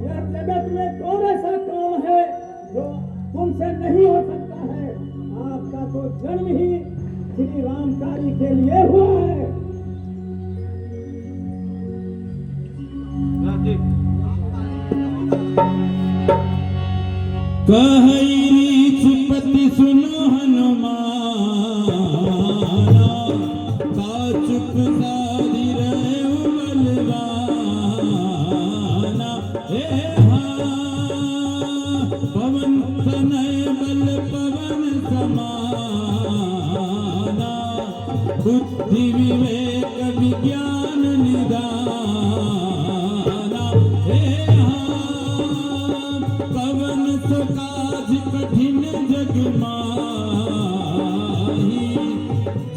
Speaker 1: यह जगत में कौन ऐसा काम है जो तुमसे नहीं हो सकता है? आपका तो जन्म ही श्री राम कार्य के लिए हुआ है।
Speaker 8: कही पति सुनो हनुमाना, का चुप सारी रहे बलवाना। हे पवन तनय बल पवन समाना, बुद्धि विवेक विज्ञान निदाना। हे पवन सो काज कठिन जग माही,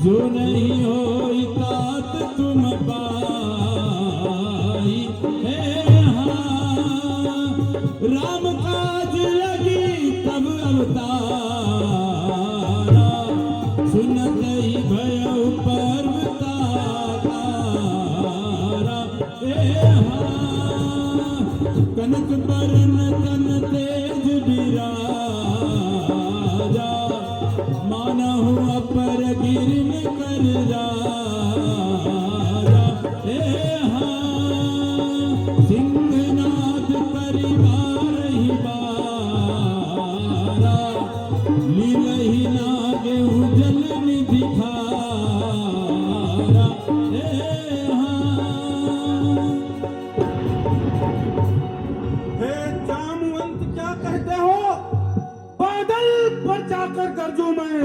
Speaker 8: जो नहीं होई तात तुम पाई। हे राम काज लगी तब अवतारा, सुनत ही भयउ पर्व तारा। कनक बरन तन तेज बिराजा, मानहु अपर गिरन कर राजा। सिंहनाद परिवार ही बारा, लीलहि नागे जल निधि खारा।
Speaker 2: हे जामवंत क्या कहते हो? बादल पर जाकर गरजूं मैं,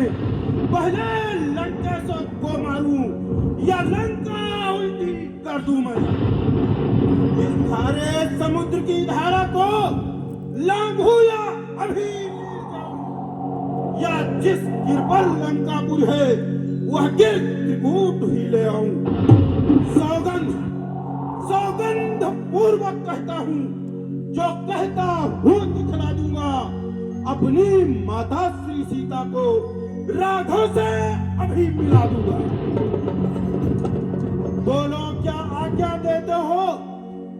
Speaker 2: पहले लंका से को मारूं या लंका उल्टी कर दूं मैं। इस सारे समुद्र की धारा को लांघूं या अभी गिर जाऊं, या जिस गिरबल लंकापुर है वह गिर त्रिकूट ही ले आऊं। सौगंध सौगंध पूर्वक कहता हूं, जो कहता हूं दिखला दूंगा। अपनी माता श्री सीता को राघव से अभी मिला दूंगा। बोलो क्या आज्ञा देते हो?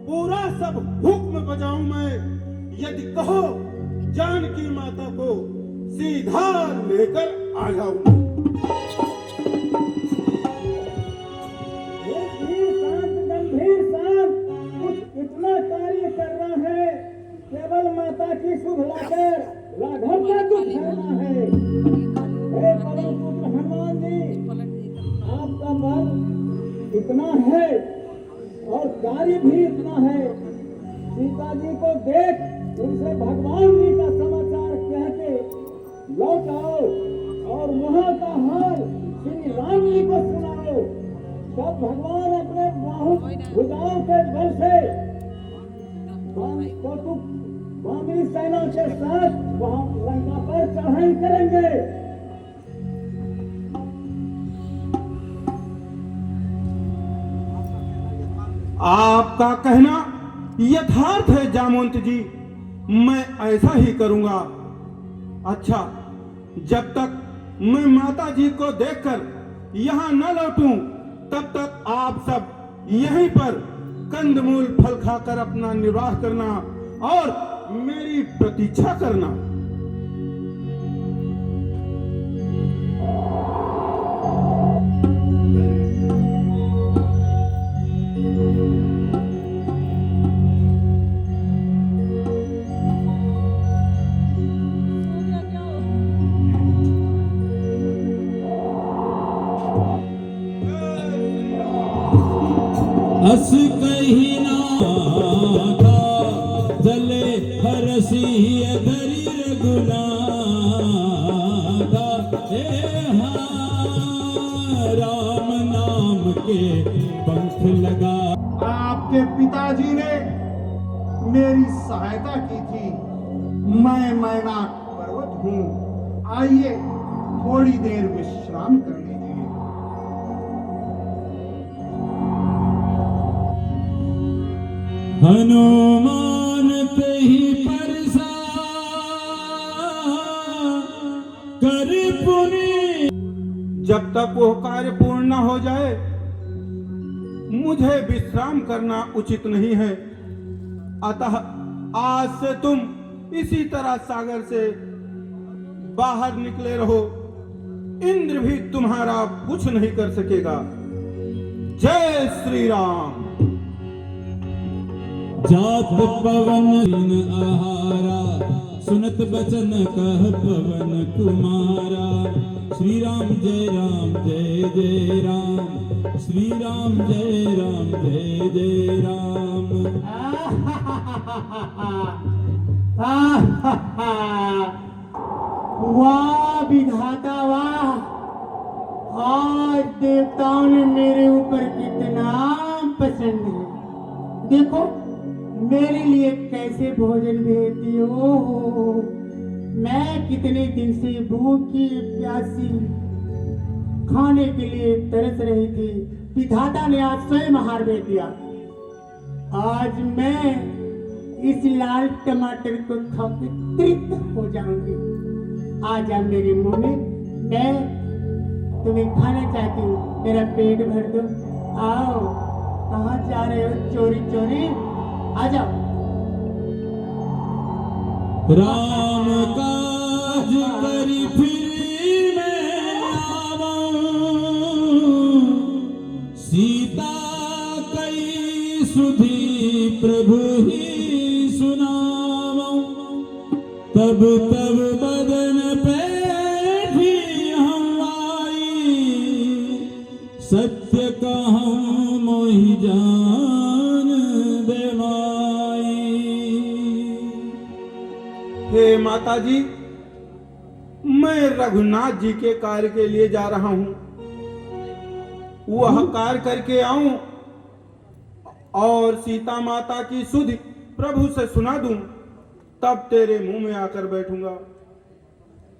Speaker 2: पूरा सब हुक्म बजाऊं मैं। यदि कहो जानकी माता को सीधा लेकर आ जाऊं।
Speaker 1: गंभीर शांत, कुछ इतना कार्य करना है, केवल माता की सुध लाकर राघव का दुख हरना है। हे पवन पुत्र हनुमान जी, आपका बल इतना है और कार्य भी इतना है। सीता जी को देख उनसे भगवान जी का समाचार कह के लौट आओ और वहां का हाल श्री राम जी को सुनाओ। तब भगवान अपने
Speaker 5: भुजाओं के बल से हम कौतुक सेना के साथ वहां लंका पर चढ़ाई करेंगे।
Speaker 2: आपका कहना यथार्थ है जामवंत जी, मैं ऐसा ही करूंगा। अच्छा, जब तक मैं माता जी को देखकर यहाँ न लौटूं, तब तक आप सब यहीं पर कंदमूल फल खाकर अपना निर्वाह करना और मेरी प्रतीक्षा करना।
Speaker 8: अस कही नागा जले हरसी धरी रघुनागा हे राम नाम के पंख लगा।
Speaker 4: आपके पिताजी ने मेरी सहायता की थी। मैं मैनाक पर्वत हूँ, आइए थोड़ी देर विश्राम कर लीजिए।
Speaker 8: हनुमान ते ही परसा कर पुनि।
Speaker 2: जब तक वो कार्य पूर्ण न हो जाए, मुझे विश्राम करना उचित नहीं है। अतः आज से तुम इसी तरह सागर से बाहर निकले रहो। इंद्र भी तुम्हारा कुछ नहीं कर सकेगा। जय श्री राम।
Speaker 8: जात पवन आहारा सुनत बचन कह पवन कुमारा। श्री राम जय राम जय जय राम। श्री राम जय राम जय जय राम।
Speaker 9: वाह विधाता वाह, आज देवताओं ने मेरे ऊपर कितना पसंद है। देखो मेरे लिए कैसे भोजन भेजती हो। मैं कितने दिन से भूखी प्यासी खाने के लिए तरस रही थी। विधाता ने आज स्वयं आहार भेज दिया। आज मैं इस लाल टमाटर को खाकर तृप्त हो जाऊंगी। आज आप मेरे मुंह में, मैं तुम्हें खाना चाहती हूँ, मेरा पेट भर दो। आओ, कहाँ जा रहे हो चोरी चोरी? आ जाओ।
Speaker 8: राम काज करी फिर मैं आवऊं। सीता कई सुधी प्रभु ही सुनावऊं। तब तब बदन पे भी हम आई। सत्य कहूँ मोहि जान दे माई।
Speaker 2: हे माता जी, मैं रघुनाथ जी के कार्य के लिए जा रहा हूँ। वह कार्य करके आऊं और सीता माता की सुधि प्रभु से सुना दूं, तब तेरे मुंह में आकर बैठूंगा।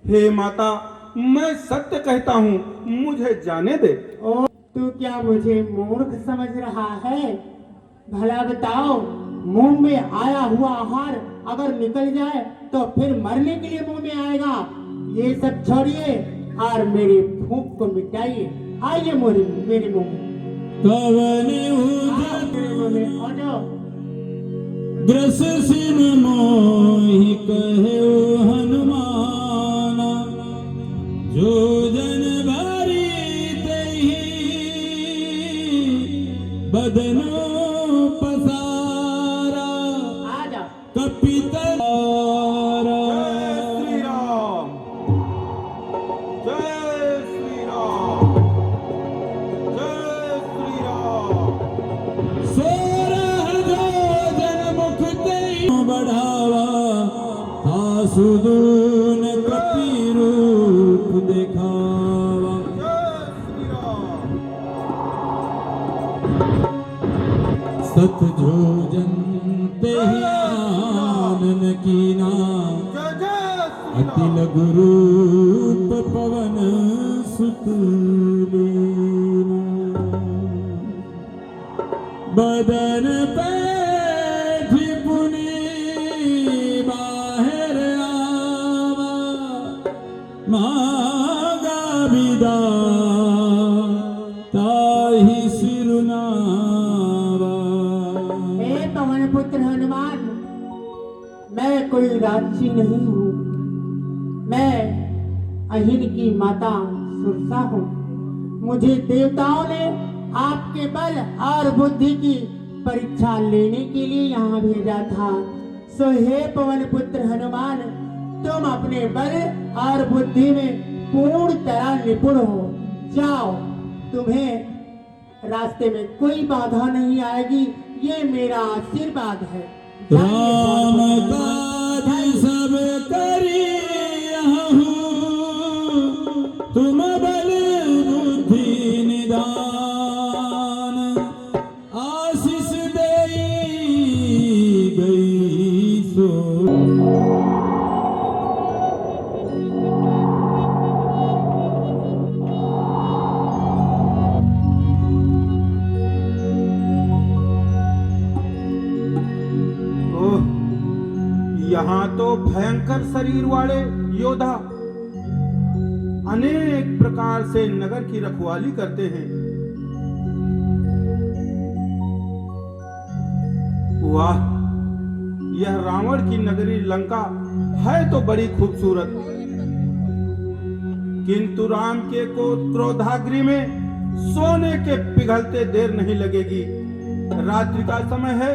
Speaker 2: हे माता, मैं सत्य कहता हूँ, मुझे जाने दे।
Speaker 9: ओ, तू क्या मुझे मूर्ख समझ रहा है? भला बताओ, मुंह में आया हुआ आहार अगर निकल जाए तो फिर मरने के लिए मुंह में आएगा। ये सब छोड़िए और मेरी भूख को मिटाइए। आइए मेरे मुंह में।
Speaker 8: कवने
Speaker 9: मेरे मुंह में आ जाओ।
Speaker 8: ग्रस सिन मोहि कहे हनुमाना। जो जन भरी तहि बदनो पसारा।
Speaker 9: आ जाओ।
Speaker 8: कपितर
Speaker 2: जय श्री राम, जय श्री राम, जय श्री राम।
Speaker 8: सोरह जो जन मुख तेहि बढ़ावा। सुदून कपि रूप दिखावा।
Speaker 2: जय श्री राम।
Speaker 8: सत जोजन ते ही आनन कीना
Speaker 2: जय जय श्री
Speaker 8: अतिल
Speaker 2: राम।
Speaker 8: गुरूप पवन सुत लीना। बदन पे पुनी बाहर आवा मागा विदा ताहि सिरुनावा।
Speaker 9: हे पवन पुत्र हनुमान, मैं कोई राक्षसी नहीं हूँ। मैं अहिन की माता सुरसा हूँ। मुझे देवताओं ने आपके बल और बुद्धि की परीक्षा लेने के लिए यहाँ भेजा था। सो हे पवन पुत्र हनुमान, तुम अपने बल और बुद्धि में पूर्ण तरह निपुण हो। जाओ, तुम्हें रास्ते में कोई बाधा नहीं आएगी, ये मेरा आशीर्वाद है।
Speaker 8: राम काज सब करी तुम बल बुद्धि निदान आशीष देई गई सो।
Speaker 2: ओह, यहाँ तो भयंकर शरीर वाले योद्धा अनेक प्रकार से नगर की रखवाली करते हैं। वाह, यह रावण की नगरी लंका है तो बड़ी खूबसूरत, किंतु राम के क्रोधाग्नि में सोने के पिघलते देर नहीं लगेगी। रात्रि का समय है,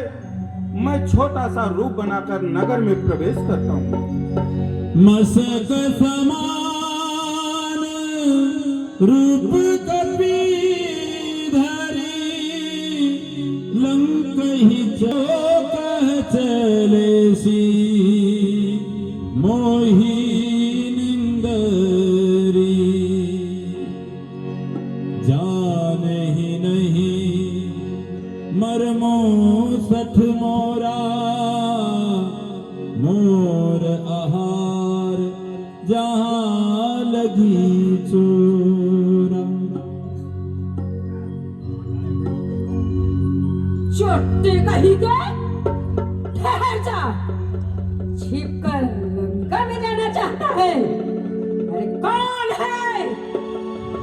Speaker 2: मैं छोटा सा रूप बनाकर नगर में प्रवेश करता हूँ।
Speaker 8: मसक समान रूप कपी धरी लंक ही चौक चले सी मोही निंदरी। जाने ही नहीं मरमो सठ मोरा मोर आहार जहाँ लगी चोरा।
Speaker 7: चोटे कहीं गए, ठहर जा। छिपकर लंका में जाना चाहता है? अरे कौन है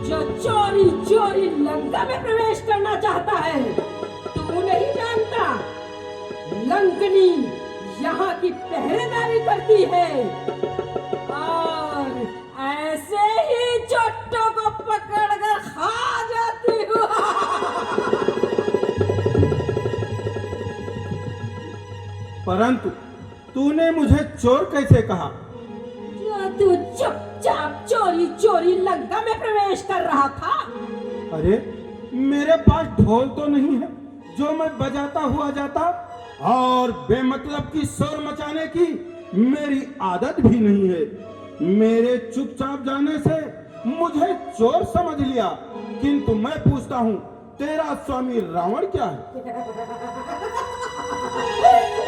Speaker 7: जो चोरी चोरी लंका में प्रवेश करना चाहता है? तू नहीं जानता, लंकनी यहाँ की पहरेदारी करती है और ऐसे ही चोटों को पकड़कर खा जाती हूँ।
Speaker 2: परंतु तूने मुझे चोर कैसे कहा?
Speaker 7: क्या तू चुपचाप चोरी चोरी लंका में प्रवेश कर रहा था?
Speaker 2: अरे, मेरे पास ढोल तो नहीं है जो मैं बजाता हुआ जाता, और बेमतलब की शोर मचाने की मेरी आदत भी नहीं है। मेरे चुपचाप जाने से मुझे चोर समझ लिया, किंतु मैं पूछता हूँ, तेरा स्वामी रावण क्या है?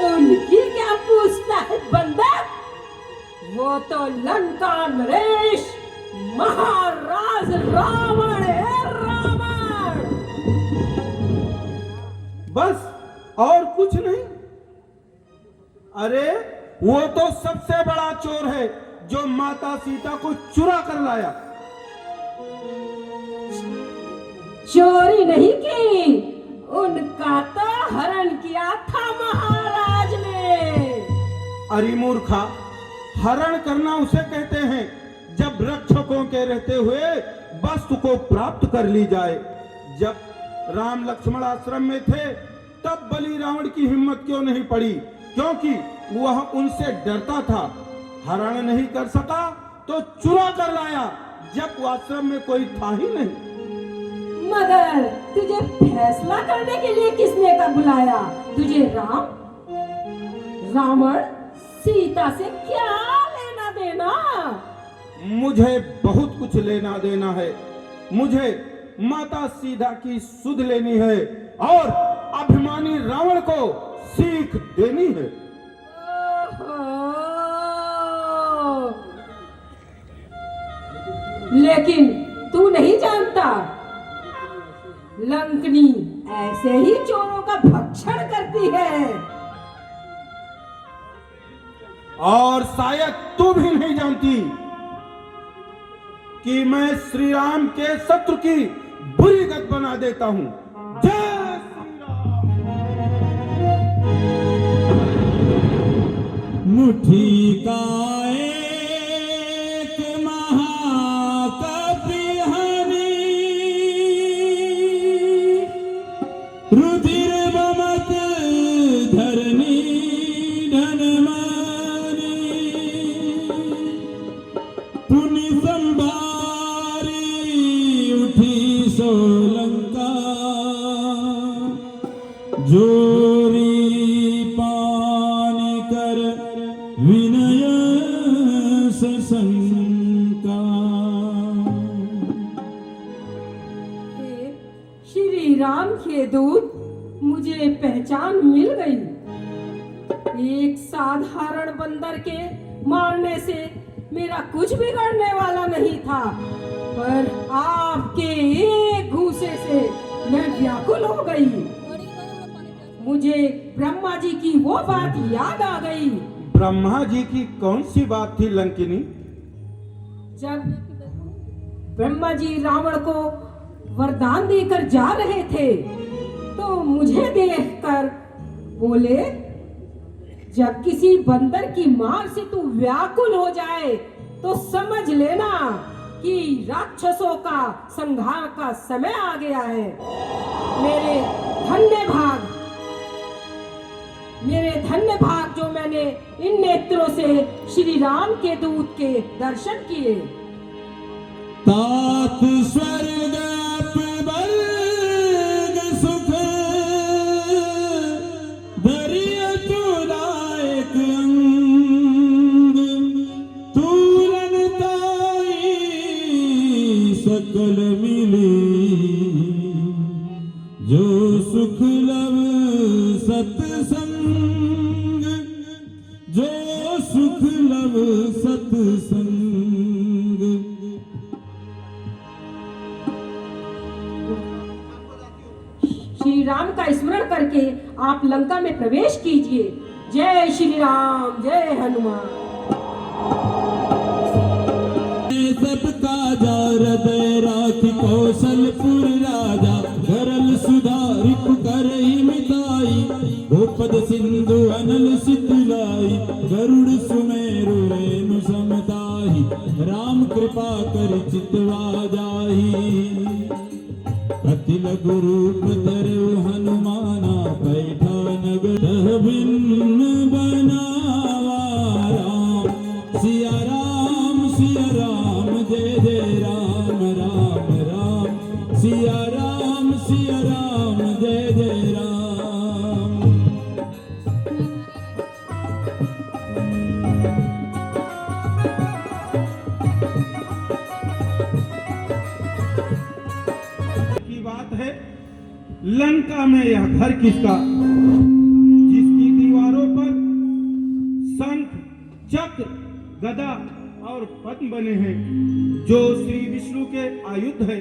Speaker 7: उनकी क्या पूछता है बंदर? वो तो लंका नरेश महाराज रावण है, रावण।
Speaker 2: बस, और कुछ नहीं? अरे, वो तो सबसे बड़ा चोर है जो माता सीता को चुरा कर लाया।
Speaker 7: चोरी नहीं की, उनका तो हरण किया था महाराज ने।
Speaker 2: अरे मूर्खा, हरण करना उसे कहते हैं जब रक्षकों के रहते हुए वस्तु को प्राप्त कर ली जाए। जब राम लक्ष्मण आश्रम में थे तब बलि रावण की हिम्मत क्यों नहीं पड़ी? क्योंकि वह उनसे डरता था। हरण नहीं कर सका तो चुरा कर लाया जब आश्रम में कोई था ही नहीं।
Speaker 7: मगर तुझे फैसला करने के लिए किसने का बुलाया? तुझे रावण सीता से क्या लेना देना?
Speaker 2: मुझे बहुत कुछ लेना देना है। मुझे माता सीता की सुध लेनी है और अभिमानी रावण को सीख देनी है।
Speaker 7: लेकिन तू नहीं जानता, लंकनी ऐसे ही चोरों का भक्षण करती है।
Speaker 2: और शायद तू भी नहीं जानती कि मैं श्री राम के शत्रु की बुरी गत बना देता हूं। जय श्री राम।
Speaker 8: मुट्ठी का एक महाकपि हरि, रुधिर बमत धरनी धनमानी, पुनि संभारी उठी सोलंका, जोरी पानी कर विनय सशंका।
Speaker 7: हे श्री राम के दूत, मुझे पहचान मिल गई। एक साधारण बंदर के मारने से मेरा कुछ बिगड़ने वाला नहीं था, पर आपके एक घूंसे से मैं व्याकुल हो गई। मुझे ब्रह्मा जी की वो बात याद आ गई।
Speaker 2: ब्रह्मा जी की कौन सी बात थी लंकिनी?
Speaker 7: जब ब्रह्मा जी रावण को वरदान देकर जा रहे थे, तो मुझे देखकर बोले, जब किसी बंदर की मार से तू व्याकुल हो जाए तो समझ लेना कि राक्षसों का संहार का समय आ गया है। मेरे धन्य भाग जो मैंने इन नेत्रों से श्री राम के दूत के दर्शन किए।
Speaker 8: तात स्वर्ग अपवर्ग सुख, धरिय तुलायक अंग, तूलन ताई सकल मिली, जो सुख लव सत्संग, जो सुख लव सत्संग।
Speaker 7: श्री राम का स्मरण करके आप लंका में प्रवेश कीजिए। जय श्री राम, जय हनुमान।
Speaker 8: सबका हृदय राखी कौशलपुर राजा, गरल सुधारिक कर मिताई, गोपद सिंधु अनल सितलाई, गरुड़ सुमेरु रेणु समताही, राम कृपा कर चितवा जाही। अति लघु रूप धरऊ हनुमाना, बैठा नगर भिन्न बनावा राम। सिया राम जय जय राम राम राम, सिया राम जय जय राम।
Speaker 2: की बात है, लंका में यह घर किसका, जिसकी दीवारों पर शंख चक्र गदा और पद्म बने हैं, जो श्री विष्णु के आयुध है।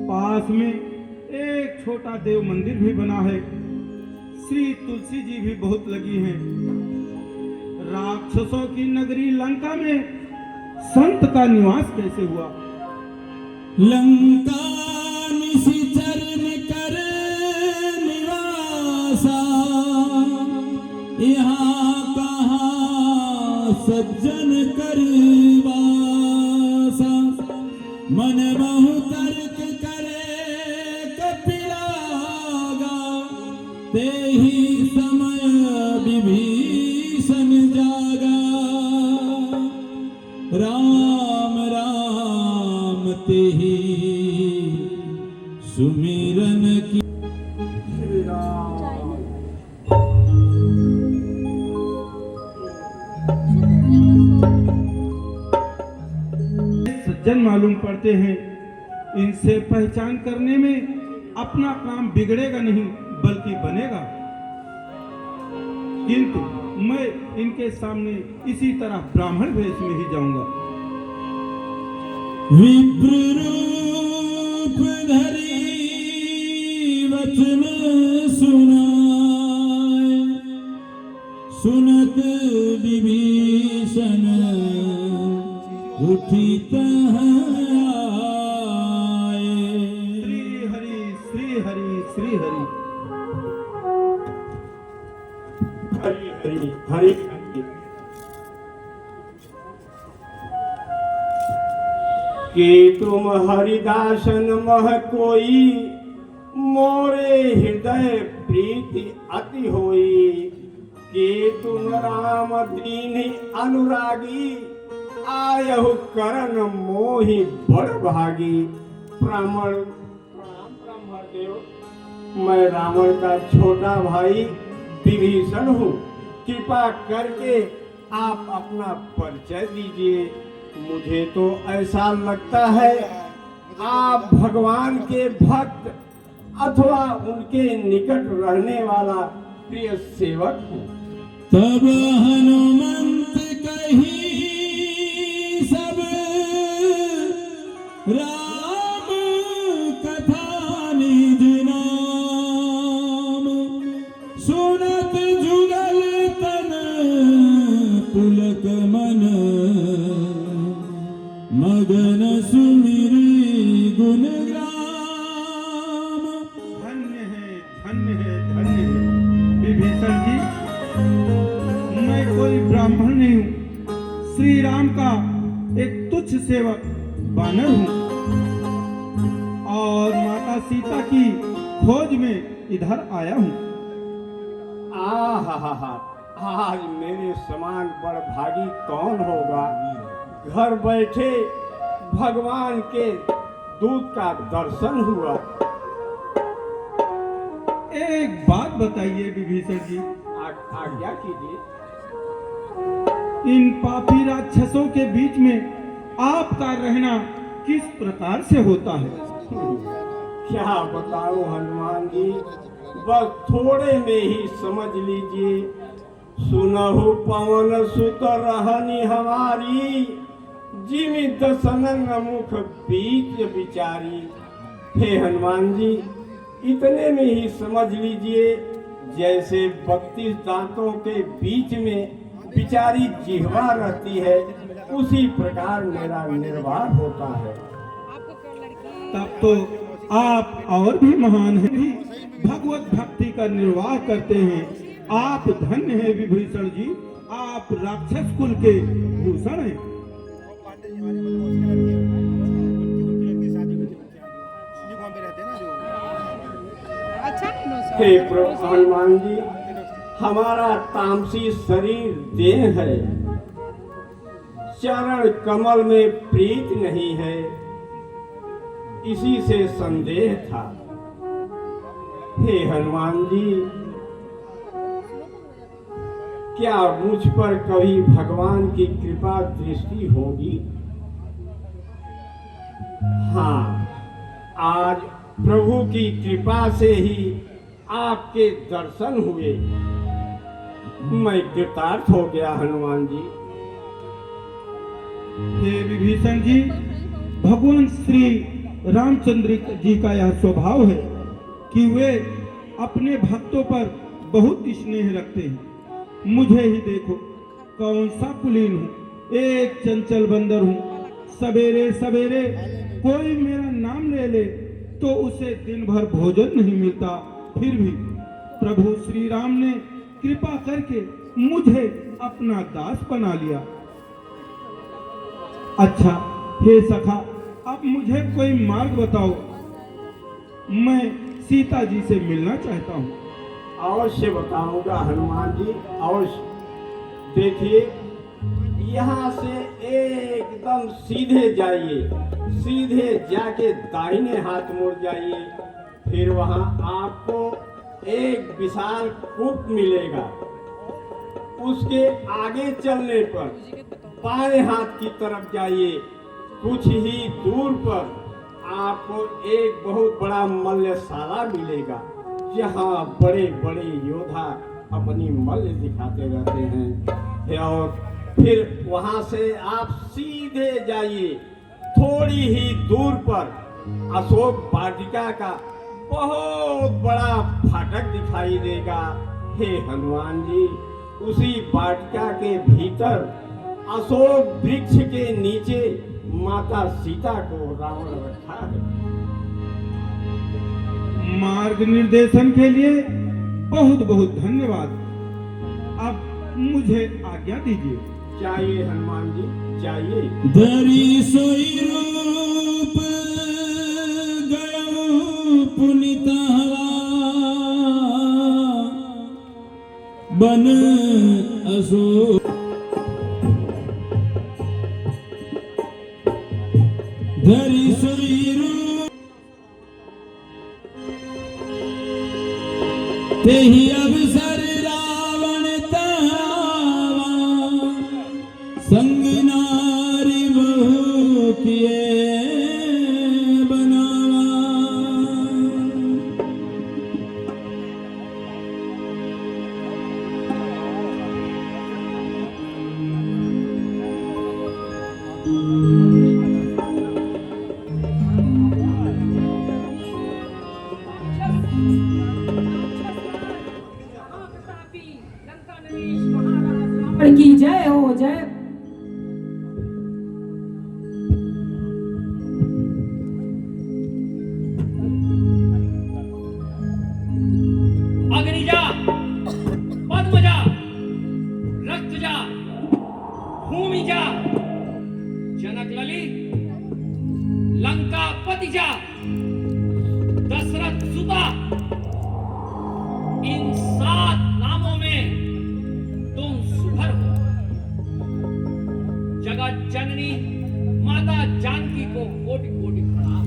Speaker 2: पास में एक छोटा देव मंदिर भी बना है। श्री तुलसी जी भी बहुत लगी हैं। राक्षसों की नगरी लंका में संत का निवास कैसे हुआ?
Speaker 8: लंका निशिचर कर निवासा, यहाँ कहाँ सज्जन कर वासा। मन बहु तर्क करे कपिलागा, तेहि समय विभीषण जागा। राम राम तेहि सुमिरन की।
Speaker 2: सज्जन मालूम पड़ते हैं, इनसे पहचान करने में अपना काम बिगड़ेगा नहीं बल्कि बनेगा। किंतु मैं इनके सामने इसी तरह ब्राह्मण वेश में ही जाऊंगा।
Speaker 8: विप्र रूप धरी वचन सुनाए, सुनत विभीषण उठी तहाँ आए।
Speaker 2: श्री हरि श्री हरि श्री हरि।
Speaker 5: हरि हरि हरि। कि तुम हरिदासन मह कोई, मोरे हृदय प्रीति अति होई। कि तुम राम दीन अनुरागी, आयहु करण मोहि बड़ भागी। ब्राह्मण देव, मैं रावण का छोटा भाई विभीषण हूँ। कृपा करके आप अपना परिचय दीजिए। मुझे तो ऐसा लगता है आप भगवान के भक्त अथवा उनके निकट रहने वाला प्रिय सेवक हैं।
Speaker 8: तब हनुमंत कही सब राम कथा निज नाम, सुनत जुगल तन पुलक मन, मगन सुमिरी गुण ग्राम।
Speaker 2: धन्य है धन्य है धन्य है विभीषण जी। मैं कोई ब्राह्मण नहीं हूँ, श्री राम का एक तुच्छ सेवक वानर हूँ और माता सीता की खोज में इधर आया हूँ।
Speaker 5: आज मेरे समान बड़ भागी कौन होगा। घर बैठे भगवान के दूत का दर्शन हुआ।
Speaker 2: एक बात बताइए विभीषण जी,
Speaker 5: आज्ञा कीजिए।
Speaker 2: इन पापी राक्षसों के बीच में आपका रहना किस प्रकार से होता है?
Speaker 5: क्या बताऊं हनुमान जी, बस थोड़े में ही समझ लीजिए। सुनहु पवन सुत रहनी हमारी, जिमि दसनन मुख बीच विचारी। हे हनुमान जी, इतने में ही समझ लीजिए जैसे 32 दांतों के बीच में बिचारी जिह्वा रहती है, उसी प्रकार मेरा निर्वाह होता है।
Speaker 2: तब तो आप और भी महान हैं, भगवत भक्ति का निर्वाह करते हैं। आप धन्य हैं विभीषण जी, आप राक्षस कुल के भूषण हैं।
Speaker 5: हे प्रभु हनुमान जी, हमारा तामसी शरीर देह है, चरण कमल में प्रीत नहीं है, इसी से संदेह था। हे हनुमान जी, क्या मुझ पर कभी भगवान की कृपा दृष्टि होगी? हाँ, आज प्रभु की कृपा से ही आपके दर्शन हुए। मैं कृतार्थ हो गया हनुमान जी।
Speaker 2: हे विभीषण जी, भगवान श्री रामचंद्र जी का यह स्वभाव है कि वे अपने भक्तों पर बहुत स्नेह रखते हैं। मुझे ही देखो, कौन सा कुलीन हूँ, एक चंचल बंदर हूँ। सवेरे सवेरे कोई मेरा नाम ले ले तो उसे दिन भर भोजन नहीं मिलता, फिर भी प्रभु श्री राम ने कृपा करके मुझे अपना दास बना लिया। अच्छा हे सखा, अब मुझे कोई मार्ग बताओ, मैं सीता जी से मिलना चाहता हूँ।
Speaker 5: अवश्य बताऊंगा हनुमान जी, अवश्य। देखिए, यहाँ से एकदम सीधे जाइए, सीधे जाके दाहिने हाथ मुड़ जाइए, फिर वहाँ आपको एक विशाल कूप मिलेगा। उसके आगे चलने पर बाएं हाथ की तरफ जाइए, कुछ ही दूर पर आपको एक बहुत बड़ा मल्लशाला मिलेगा, जहाँ बड़े बड़े योद्धा अपनी मल्ल दिखाते रहते हैं। और फिर वहाँ से आप सीधे जाइए, थोड़ी ही दूर पर अशोक वाटिका का बहुत बड़ा फाटक दिखाई देगा। हे हनुमान जी, उसी वाटिका के भीतर अशोक वृक्ष के नीचे माता सीता को रावण रखा है।
Speaker 2: मार्ग निर्देशन के लिए बहुत बहुत धन्यवाद। अब मुझे आज्ञा दीजिए।
Speaker 5: चाहिए हनुमान जी, चाहिए।
Speaker 8: धरी सोई रूप गयो पुनित बन अशोक। धरी सोई रूप तेहि अवसर रावण तावा, संग नारी बहु किए बनावा।
Speaker 7: की जय हो जय।
Speaker 10: अग्निजा, पद्मजा, रक्तजा, भूमिजा, जनक लली, लंकापतिजा, दशरथ सुता, इन 7 नामों में तुम सुभर हो। जगत जननी माता जानकी को कोटि कोटि प्रणाम।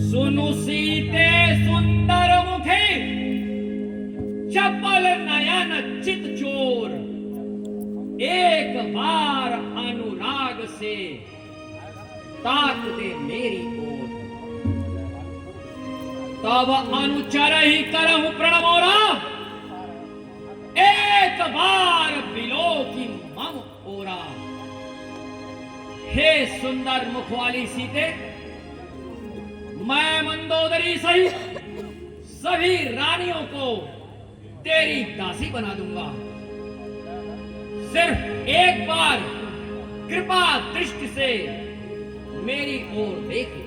Speaker 10: सुनु सीते सुंदर मुखे, चपल नयन चित चोर। एक बार अनुराग से ताक दे मेरी ओर। तब अनुचर ही करहु प्रणमोरा, एक बार बिलो की मम ओरा। हे सुंदर मुख वाली सीते, मैं मंदोदरी सहित सभी रानियों को तेरी दासी बना दूंगा। सिर्फ एक बार कृपा दृष्टि से मेरी ओर देखिए।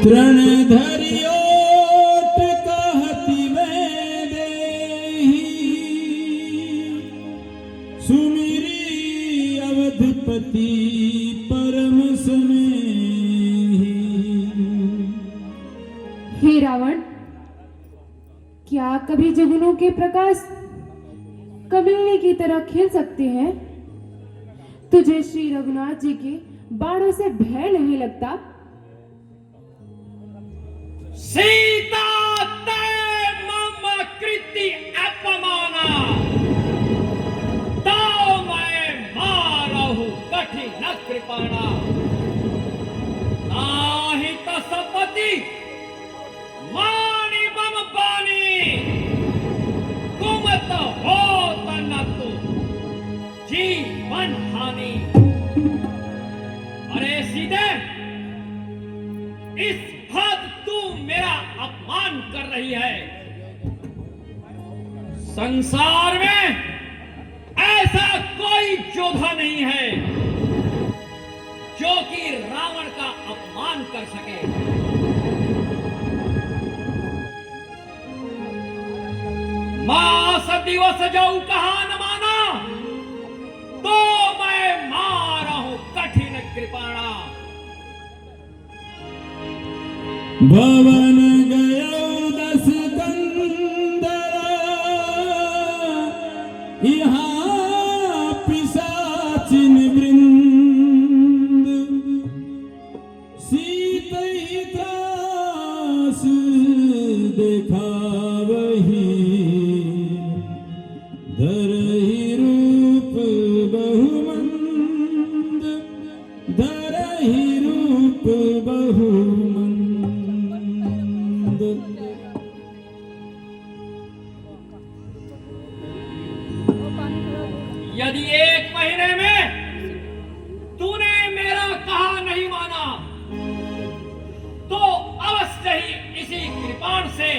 Speaker 8: तृण धरियोट कहति में देहि, सुमिरी अवधपति परम स्नेही।
Speaker 11: हे रावण, क्या कभी जुगनू के प्रकाश कमलनी की तरह खिल सकते हैं? तुझे श्री रघुनाथ जी के बाणों से भय नहीं लगता?
Speaker 10: सीता ते मम कृति अपमाना, ताऊ मैं मारहु कठिन कृपाणा। नाहि तसपति मानि मम पानी, कुमत होत न तु जीवन हानि। अरे सीते, इस हद तू मेरा अपमान कर रही है। संसार में ऐसा कोई योद्धा नहीं है जो कि रावण का अपमान कर सके। मास दिवस जो कहा न माना, तो मैं मारा हूं कठिन कृपाणा।
Speaker 8: भवन गयो 10 कंदर, यहाँ पिशाचिन वृंद। सीतहि त्रास देखावहि, धरहि रूप रहूं मंद।
Speaker 10: यदि 1 महीने में तूने मेरा कहा नहीं माना तो अवश्य ही इसी कृपाण से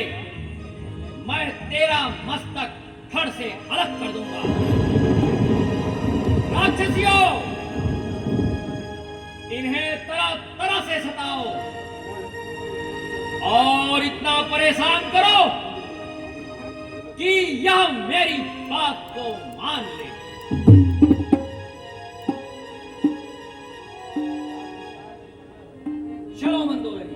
Speaker 10: मैं तेरा मस्तक फड़ से अलग कर दूंगा। राक्षसियों, इन्हें तरह तरह से सताओ और इतना परेशान करो कि यह मेरी बात को मान ले। चलो मंदोदरी।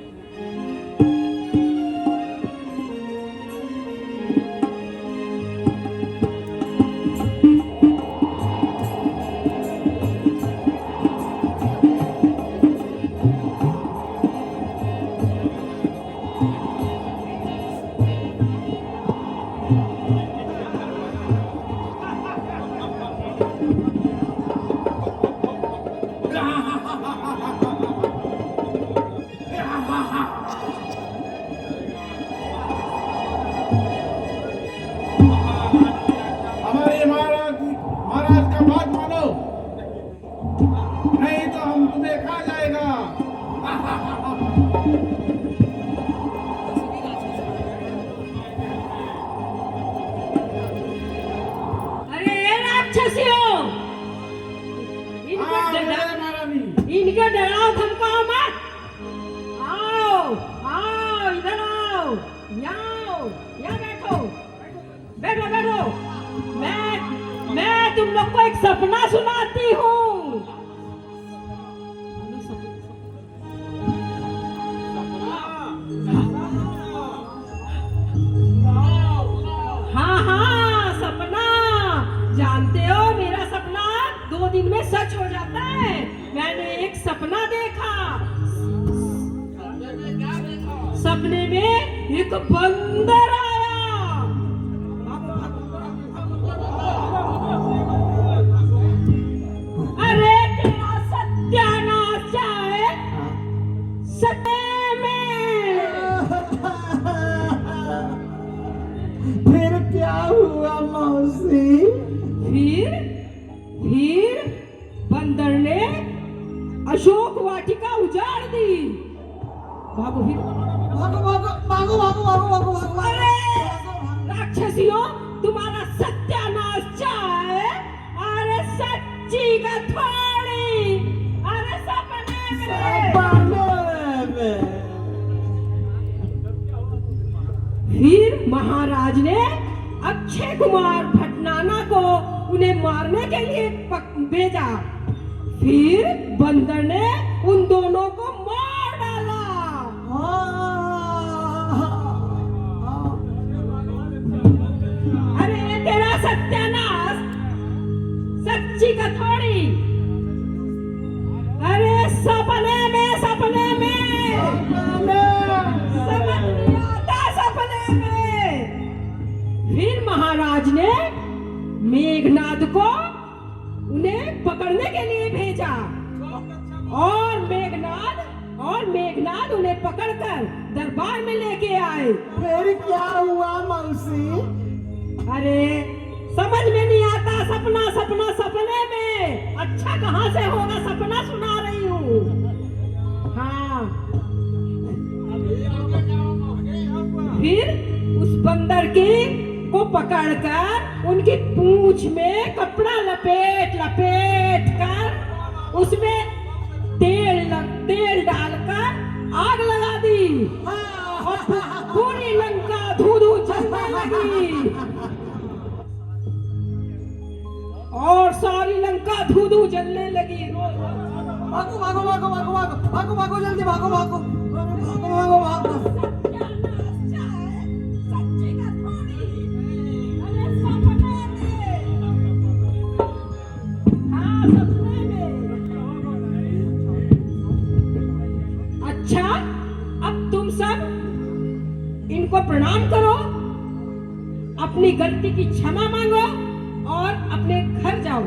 Speaker 2: हमारे महाराज का बात मानो, नहीं तो हम तुम्हें खा जाएगा।
Speaker 7: अरे राक्षसियों, इनका डराओ धमकाओ मत। आओ आओ, इधर आओ, यहाँ बैठो बैठो बैठो। मैं तुम लोग को एक सपना सुनाती हूँ। हाँ, सपना जानते हो, मेरा सपना 2 दिन में सच हो जाता है। मैंने एक सपना देखा। सपने में एक बंदर आया। अरे तेरा सत्यानाश जाए सपने में।
Speaker 3: फिर क्या हुआ मौसी?
Speaker 7: फिर बंदर ने अशोक वाटिका उजाड़ दी। भागो फिर, भागो। अरे राक्षसियों, तुम्हारा सत्यानाश चाहे। अरे सच्ची का थोड़ी, अरे सपने में। फिर महाराज ने अक्षय कुमार भटनाना को उन्हें मारने के लिए भेजा। फिर बंदर ने उन दोनों को मार डाला। अरे तेरा सत्यानाश सच्ची का थोड़ी। अरे सपने में समझ नहीं आता सपने में। फिर महाराज ने मेघनाद को उन्हें पकड़ने के लिए भेजा और मेघनाद उन्हें पकड़कर दरबार में लेके आए।
Speaker 3: फिर क्या हुआ मौसी?
Speaker 7: अरे समझ में नहीं आता सपने में। अच्छा कहाँ से होगा, सपना सुना रही हूँ। हाँ, फिर उस बंदर को पकड़कर उनकी पूंछ में कपड़ा लपेट कर उसमें तेल डालकर आग लगा दी और पूरी लंका धू जलने लगी और सारी लंका धू जलने लगी। भागो जल्दी भागो। अच्छा, अब तुम सब इनको प्रणाम करो, अपनी गलती की क्षमा मांगो और अपने घर जाओ।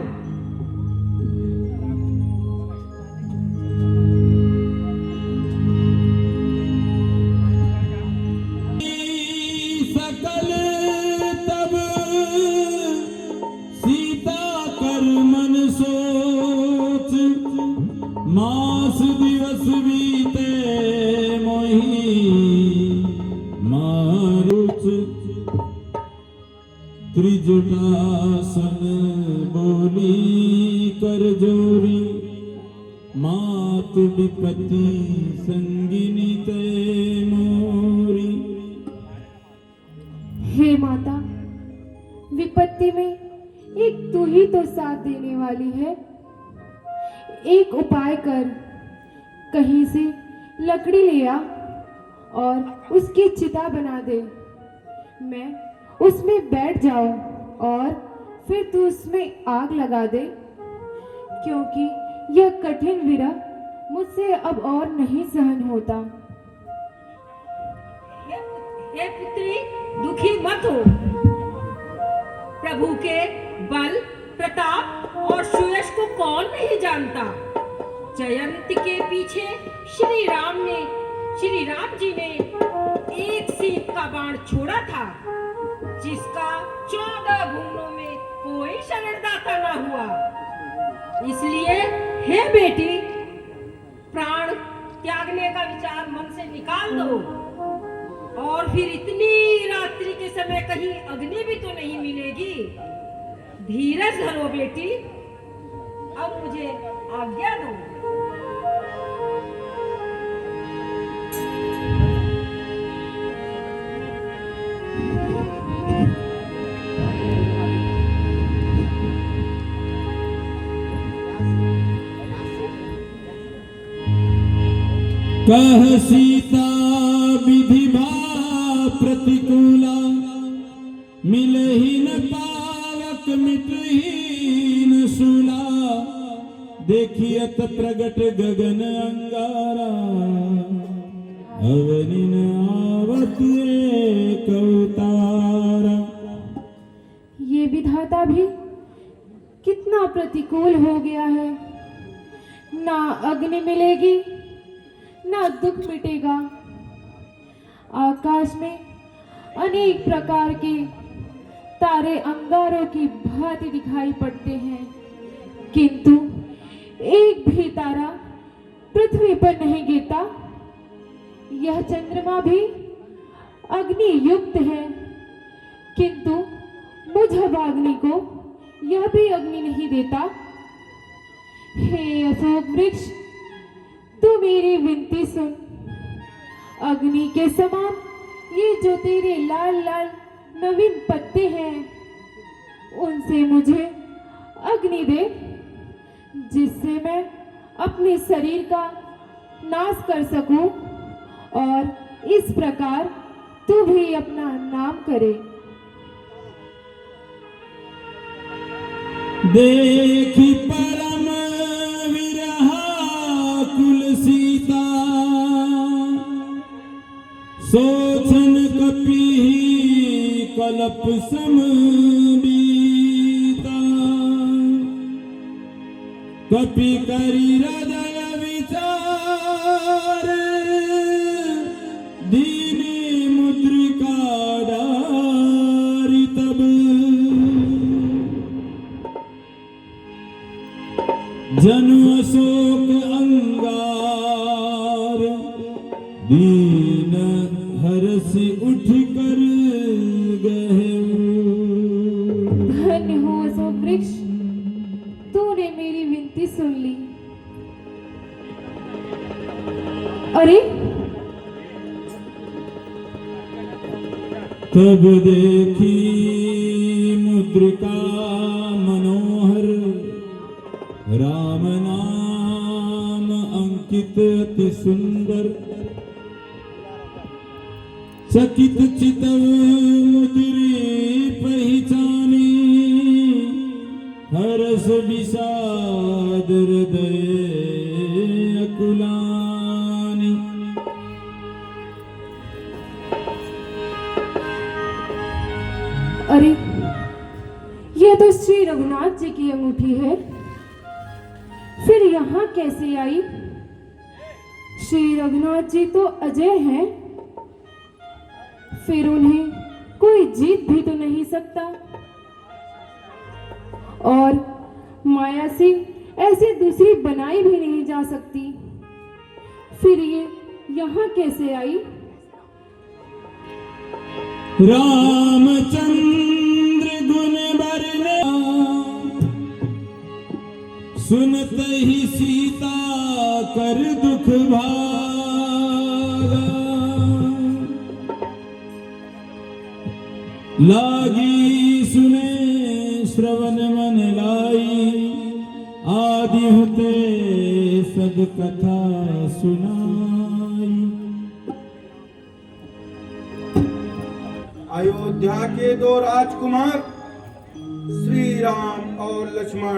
Speaker 11: देने वाली है। एक उपाय कर, कहीं से लकड़ी ले आ और उसकी चिता बना दे। मैं उसमें बैठ जाऊं और फिर तू उसमें आग लगा दे, क्योंकि यह कठिन विरह मुझसे अब और नहीं सहन होता।
Speaker 7: हे पुत्री, दुखी मत हो। प्रभु के बल, प्रताप और सुयश को कौन नहीं जानता। जयंती के पीछे श्री राम जी ने एक सीप का बाण छोड़ा था, जिसका 14 भुवनों में कोई शरणदाता न हुआ। इसलिए हे बेटी, प्राण त्यागने का विचार मन से निकाल दो, और फिर इतनी रात्रि के समय कहीं अग्नि भी तो नहीं मिलेगी। धीरज धरो बेटी, अब मुझे आज्ञा दो।
Speaker 8: कह सीता विधि भा प्रतिकूला, मिलहि न पावक मिटहीन शूला। देखियत प्रगट गगन अंगारा, अवनि न आवत एक अवतारा।
Speaker 11: ये विधाता भी कितना प्रतिकूल हो गया है। ना अग्नि मिलेगी, ना दुख मिटेगा। आकाश में अनेक प्रकार के तारे अंगारों की भांति दिखाई पड़ते हैं, किंतु एक भी तारा पृथ्वी पर नहीं गिरता। यह चंद्रमा भी अग्नि युक्त है, किंतु मुझ अग्नि को यह भी अग्नि नहीं देता। हे अशोक वृक्ष, तू मेरी विनती सुन। अग्नि के समान ये जो तेरे लाल लाल नवीन पत्ते हैं, उनसे मुझे अग्नि दे, जिससे मैं अपने शरीर का नाश कर सकूं, और इस प्रकार तू भी अपना नाम करे।
Speaker 8: देखी परम विरहा कुल सीता, सोचन कपि कलप सम बीता। कपि करी हृदय विचार, दीनी मुद्रिका डारी तब। जनु अशोक अंगार, दीन हरसि उठ कर गए।
Speaker 11: धन्य हो अशोक वृक्ष, तूने मेरी विनती सुन ली। अरे
Speaker 8: तब देखी मुद्रिका मनोहर, राम नाम अंकित अति सुंदर। चकित चितव मुद्री पहचानी, हरस विषाद हृदय अकुलानी।
Speaker 11: अरे यह तो श्री रघुनाथ जी की अंगूठी है, फिर यहाँ कैसे आई? श्री रघुनाथ जी तो अजय हैं, फिर उन्हें कोई जीत भी तो नहीं सकता। और माया से ऐसे दूसरी बनाई भी नहीं जा सकती, फिर ये यहाँ कैसे आई?
Speaker 8: रामचंद्र गुण बरने, सुनत ही सीता कर दुख भागा। लागी सुने श्रवण मन लाई, आदि होते सब कथा सुनाई।
Speaker 2: अयोध्या के दो राजकुमार श्री राम और लक्ष्मण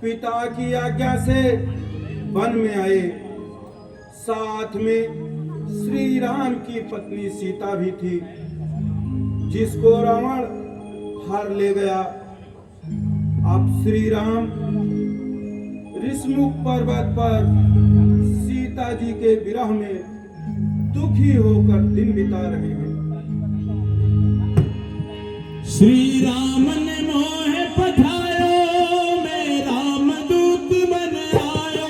Speaker 2: पिता की आज्ञा से वन में आए। साथ में श्री राम की पत्नी सीता भी थी, जिसको रावण हर ले गया। अब श्री राम ऋषमुख पर्वत पर सीता जी के विरह में दुखी होकर दिन बिता रहे हैं।
Speaker 8: श्री राम ने मोह पठायो, मैं राम दूत बन आयो।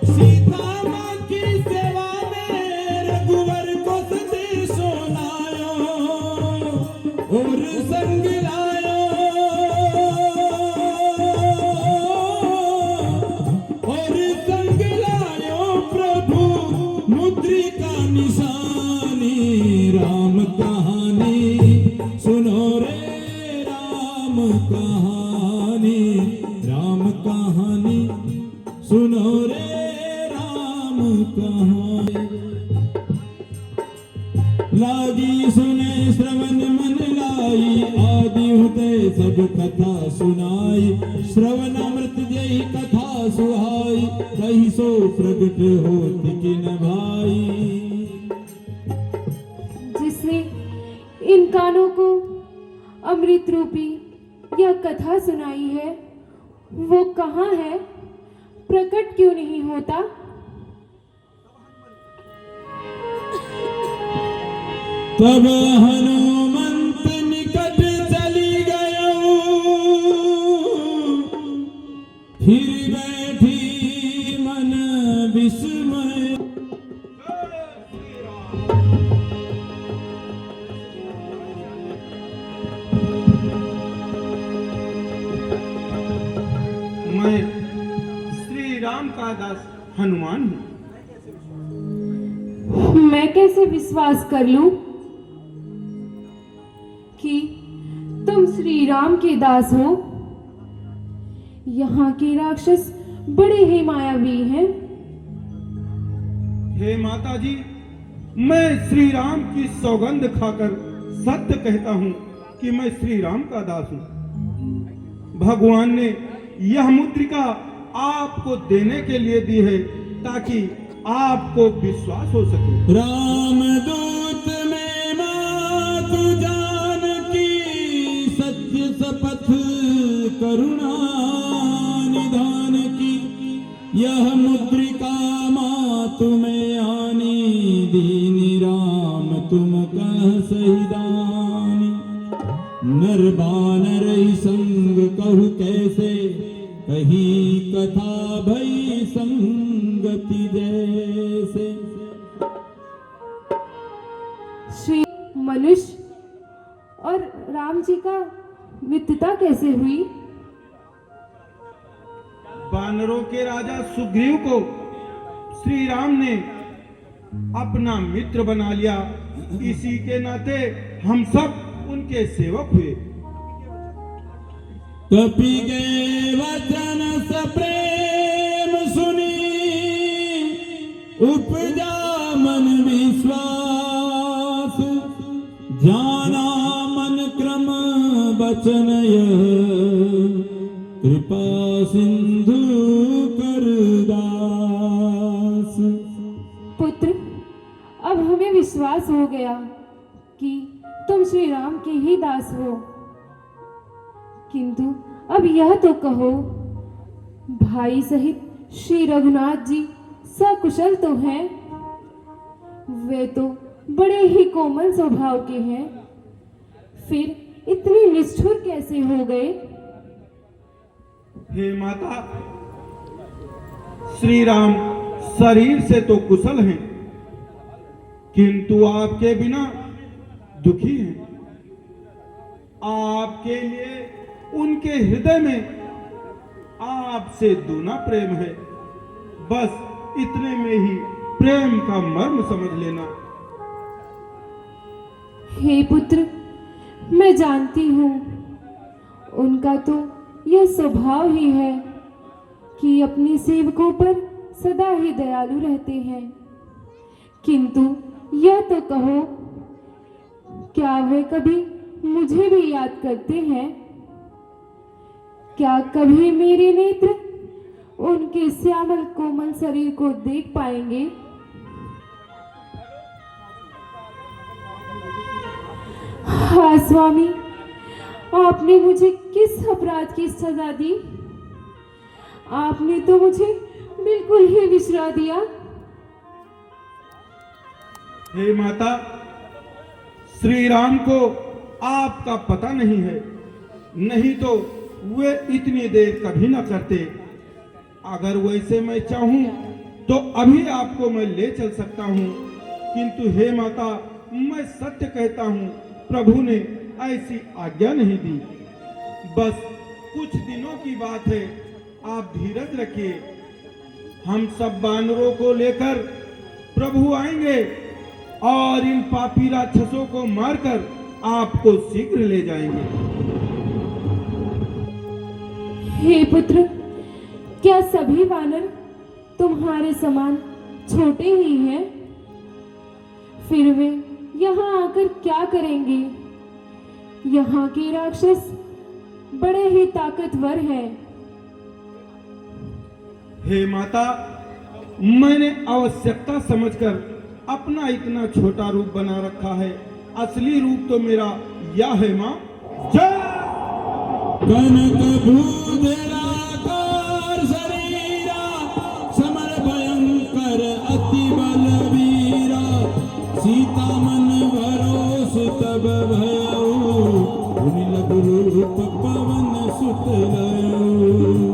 Speaker 8: सीता माँ की सेवा में रघुवर को संदेश लायो, और संग लायो, और संग लायो प्रभु मुद्रिका निशानी। राम कहानी सुनो रे, राम कहानी, राम कहानी सुनो रे, राम कहानी। लागी सुने श्रवण मन लाई, आदि होते सब कथा सुनाई। श्रवण अमृत जय कथा सुहाई, कही सो प्रगट होत किन भाई।
Speaker 11: जिसने इन कानों को अमृत रूपी यह कथा सुनाई है, वो कहाँ है? प्रकट क्यों नहीं होता?
Speaker 8: तब हनुमंत निकट चली गयो, फिर बैठी मन विस्मय।
Speaker 2: मैं श्री राम का दास हनुमान हूँ।
Speaker 11: मैं कैसे विश्वास कर लूं कि तुम श्री राम के दास हो? यहाँ के राक्षस बड़े ही मायावी हैं।
Speaker 2: हे माता जी, मैं श्री राम की सौगंध खाकर सत्य कहता हूँ कि मैं श्री राम का दास हूँ। भगवान ने यह मुद्रिका आपको देने के लिए दी है, ताकि आपको विश्वास हो सके।
Speaker 8: राम दूत में मातु जानकी, सत्य शपथ करुणा निधान की। यह मुद्रिका मातु में आनी, दीनी राम तुम कह सही दानी। नर बानर संग कहु कैसे, कही कथा भई संगति जैसे।
Speaker 11: श्री मनुष्य और राम जी का मित्रता कैसे हुई?
Speaker 2: वानरों के राजा सुग्रीव को श्री राम ने अपना मित्र बना लिया। इसी के नाते हम सब उनके सेवक हुए।
Speaker 8: कपि गए वचन सप्रेम सुनी, उपजा मन विश्वास। जाना मन क्रम बचन यह, कृपा सिंधु कर दास।
Speaker 11: पुत्र, अब हमें विश्वास हो गया कि तुम श्री राम के ही दास हो। किंतु अब यह तो कहो, भाई सहित श्री रघुनाथ जी सकुशल तो हैं? वे तो बड़े ही कोमल स्वभाव के हैं, फिर इतने निष्ठुर कैसे हो गए?
Speaker 2: हे माता, श्री राम शरीर से तो कुशल हैं, किंतु आपके बिना दुखी हैं। आपके लिए उनके हृदय में आपसे दूना प्रेम है। बस इतने में ही प्रेम का मर्म समझ लेना।
Speaker 11: हे पुत्र, मैं जानती हूँ उनका तो यह स्वभाव ही है कि अपने सेवकों पर सदा ही दयालु रहते हैं। किंतु यह तो कहो, क्या वे कभी मुझे भी याद करते हैं? क्या कभी मेरे नेत्र उनके श्यामल कोमल शरीर को देख पाएंगे? हाँ स्वामी, आपने मुझे किस अपराध की सजा दी? आपने तो मुझे बिल्कुल ही विसरा दिया।
Speaker 2: हे माता, श्री राम को आपका पता नहीं है, नहीं तो वे इतनी देर कभी ना करते। अगर वैसे मैं चाहूं तो अभी आपको मैं ले चल सकता हूं, किंतु हे माता, मैं सत्य कहता हूं, प्रभु ने ऐसी आज्ञा नहीं दी। बस कुछ दिनों की बात है, आप धीरज रखिए। हम सब वानरों को लेकर प्रभु आएंगे और इन पापी राक्षसों को मारकर आपको शीघ्र ले जाएंगे।
Speaker 11: हे पुत्र, क्या सभी वानर तुम्हारे समान छोटे ही हैं? फिर वे यहाँ आकर क्या करेंगे? यहाँ के राक्षस बड़े ही ताकतवर हैं।
Speaker 2: हे माता, मैंने आवश्यकता समझकर अपना इतना छोटा रूप बना रखा है। असली रूप तो मेरा यह है माँ। जय
Speaker 8: कनक भूधराकार शरीरा, समर भयंकर अति बलवीरा, सीता मन भरोस तब भयऊ, उनि लघु रूप पवन सुत लयऊ।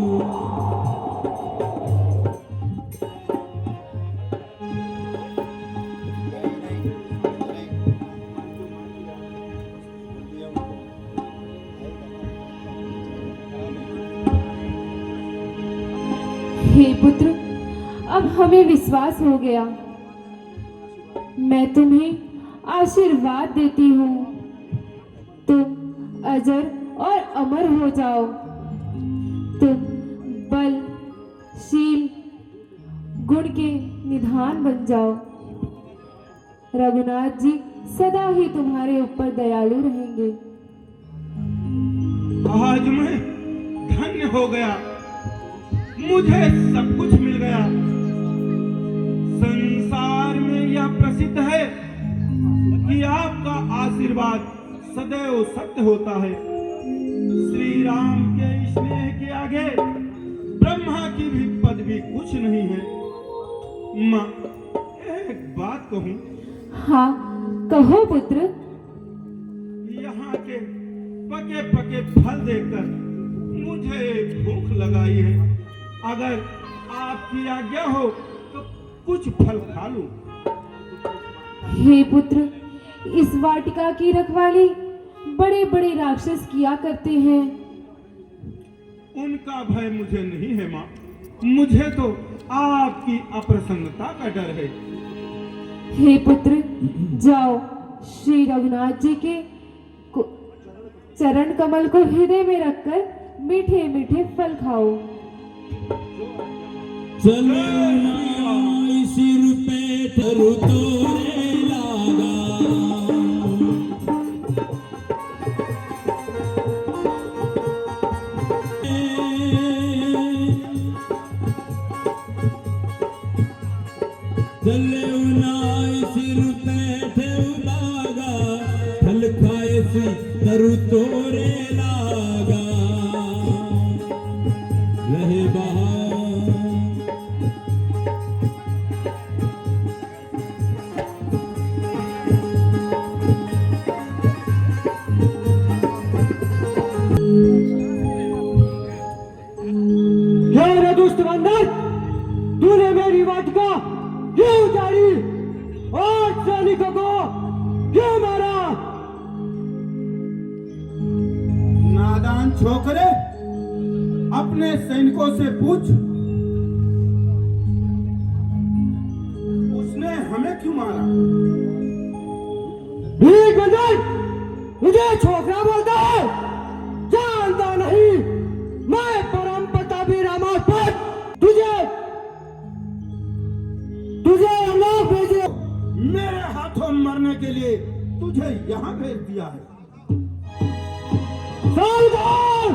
Speaker 11: हे पुत्र, अब हमें विश्वास हो गया। मैं तुम्हें आशीर्वाद देती हूँ, तुम अजर और अमर हो जाओ। तुम बल, शील, गुण के निधान बन जाओ। रघुनाथ जी सदा ही तुम्हारे ऊपर दयालु रहेंगे।
Speaker 2: आज मैं धन्य हो गया, मुझे सब कुछ मिल गया। संसार में यह प्रसिद्ध है कि आपका आशीर्वाद सदैव सत्य होता है। श्री राम के स्नेह के आगे ब्रह्मा की भी पदवी कुछ नहीं है। माँ, एक बात कहूँ?
Speaker 11: हाँ, कहो पुत्र।
Speaker 2: यहाँ के पके पके फल देखकर मुझे भूख लगाई है। अगर आपकी आज्ञा हो तो कुछ फल खा लूं।
Speaker 11: हे पुत्र, इस वाटिका की रखवाली बड़े बड़े राक्षस किया करते हैं।
Speaker 2: उनका भय मुझे नहीं है माँ, मुझे तो आपकी अप्रसन्नता का डर है।
Speaker 11: हे पुत्र, जाओ श्री रघुनाथ जी के चरण कमल को हृदय में रखकर मीठे मीठे फल खाओ।
Speaker 8: चलो नाई सिर पे ठरू तोरे लागा, चले नाई सिर पे ठरू लागा, फल खाए सी तरु तोरे लागा, रहे बहा
Speaker 1: दुष्ट बंदर, तूने मेरी वाटिका क्यों उजाड़ी और सैनिकों को क्यों मारा?
Speaker 2: नादान छोकरे, अपने सैनिकों से पूछ, उसने हमें क्यों मारा?
Speaker 1: भीख बंदर, मुझे छोकरा बोलता है? जानता
Speaker 2: करने के लिए तुझे यहाँ भेज दिया है।
Speaker 1: सावधान!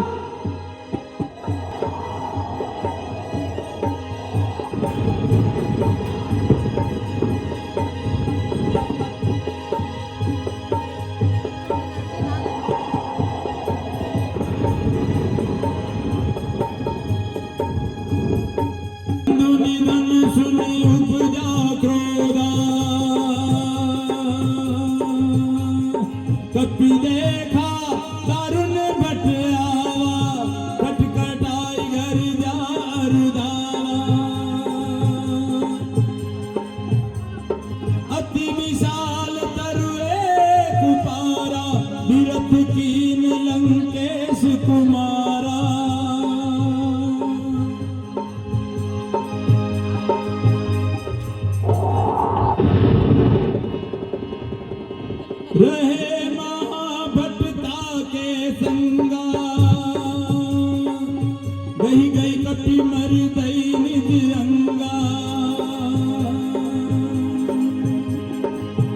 Speaker 8: निधन सुनि उपजा क्रोधा, कपि देखा दारुण भट आवा, खटखटाई घर द्वार दावा। अति विशाल तरुए कुपारा, विरथ कीन लंकेश कुमारा। रहे महाभटता के संगा, गई गई कपि मर दई निज अंगा।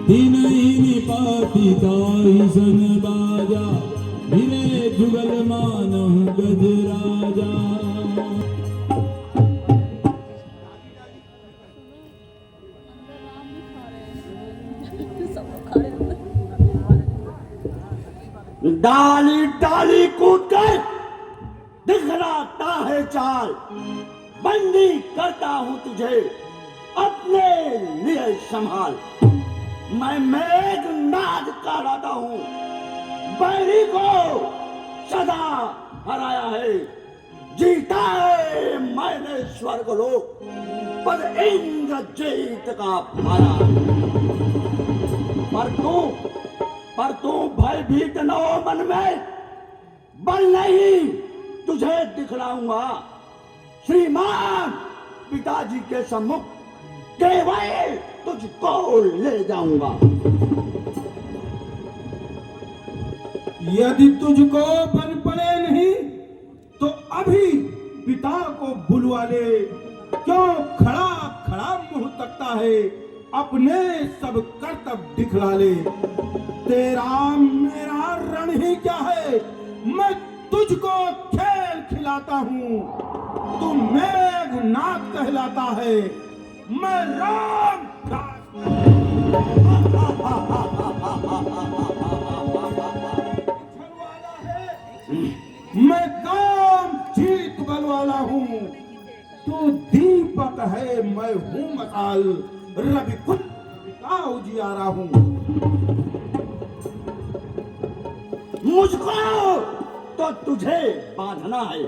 Speaker 8: दिन ही निपाति दाई सन बाजा, भिरे जुगल मानहु गज राजा।
Speaker 5: डाली डाली कूद कर दिखलाता है चाल, बंदी करता हूँ तुझे अपने लिए संभाल। मैं मेघनाद का राजा हूँ, बैरी को सदा हराया है। जीता है मैंने स्वर्गलोक, पर इंद्रजीत का पाया। पर तू भयभीत न हो मन में, बल नहीं तुझे दिखलाऊंगा। श्रीमान पिताजी के सम्मुख केवल तुझको ले जाऊंगा।
Speaker 2: यदि तुझको बन पड़े नहीं तो अभी पिता को बुलवा ले। क्यों खड़ा खड़ा मुंह तकता है, अपने सब कर्तव्य दिखला ले। तेरा मेरा रण ही क्या है, मैं तुझको खेल खिलाता हूँ। तू मेघनाद कहलाता है, मैं राम। मैं काम जीत बल वाला हूँ। तू दीपक है, मैं हूँ मसाल। रवि खुद का उजियारा हूँ।
Speaker 5: मुझको तो तुझे बांधना है,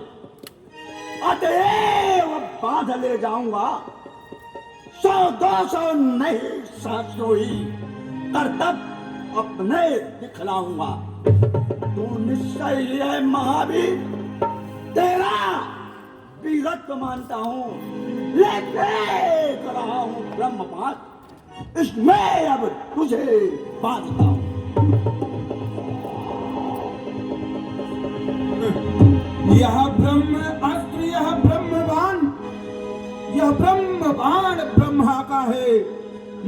Speaker 5: अतएव बांध ले जाऊंगा। 100-200 नहीं, सहस्रोही कर्तव्य अपने दिखलाऊंगा। तू निश्चय है महावीर, तेरा वीरत्व मानता हूँ, लेके रहा हूँ ब्रह्मपात, इसमें अब तुझे बांधता हूँ।
Speaker 2: यह ब्रह्म अस्त्र, यह ब्रह्मबाण, यह ब्रह्मबाण ब्रह्मा का है।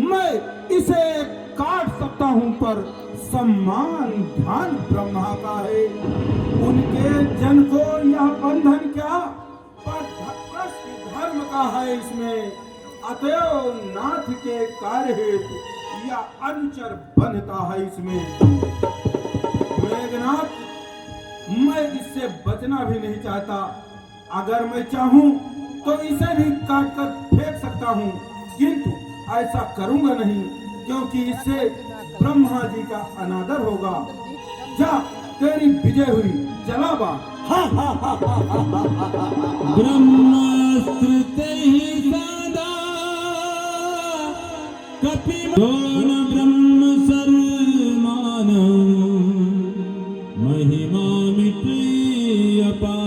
Speaker 2: मैं इसे काट सकता हूँ, पर सम्मान ध्यान ब्रह्मा का है। उनके जन को यह बंधन क्या, पर धर्म का है इसमें। अतएव नाथ के कार्य हेतु यह अनुचर बनता है इसमें। मेघनाथ, मैं इससे बचना भी नहीं चाहता। अगर मैं चाहूं तो इसे भी काट कर फेंक सकता हूं, किंतु ऐसा करूंगा नहीं, क्योंकि इससे ब्रह्मा जी का अनादर होगा। जा, तेरी विजय हुई, चला बा।
Speaker 8: ब्रह्मास्त्र तेहि सदा, कपि दोन ब्रह्म सर्वमान, महिमा मिटी अपार।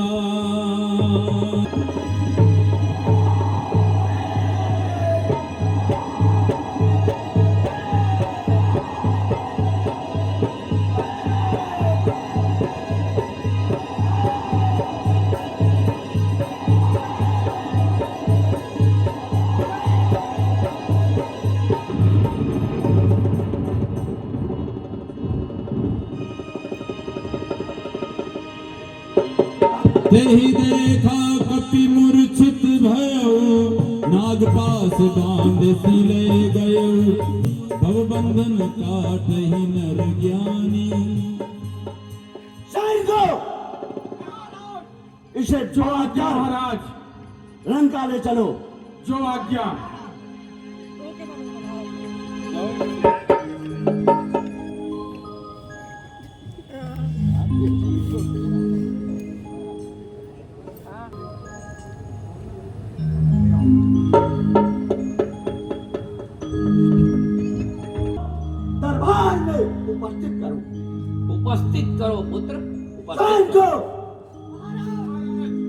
Speaker 8: तेहि देखा कपि मूर्छित भयो, नाग पास बांध सिले गयो, भव बंधन काटहि नर ज्ञानी।
Speaker 5: सैनिको, इसे जो आज्ञा
Speaker 2: महाराज,
Speaker 5: लंका ले चलो।
Speaker 2: जो आज्ञा।
Speaker 5: दरबार में उपस्थित करो।
Speaker 10: उपस्थित करो पुत्र, उपस्थित
Speaker 5: सैनिको,
Speaker 10: करो।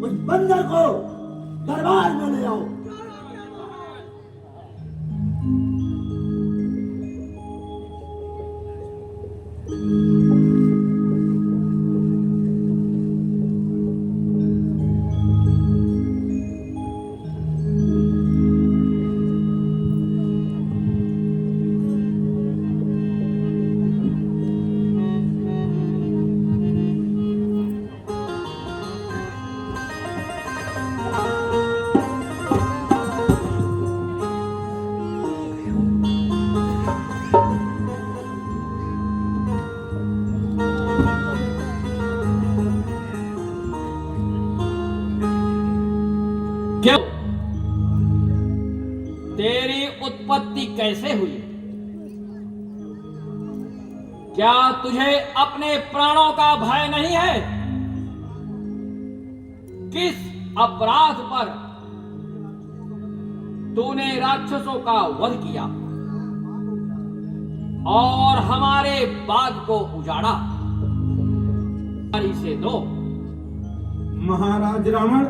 Speaker 5: उस बंदर को दरबार में ले आओ।
Speaker 10: क्यों? तेरी उत्पत्ति कैसे हुई? क्या तुझे अपने प्राणों का भय नहीं है? किस अपराध पर तूने राक्षसों का वध किया और हमारे बाग को उजाड़ा? से दो।
Speaker 2: महाराज रावण,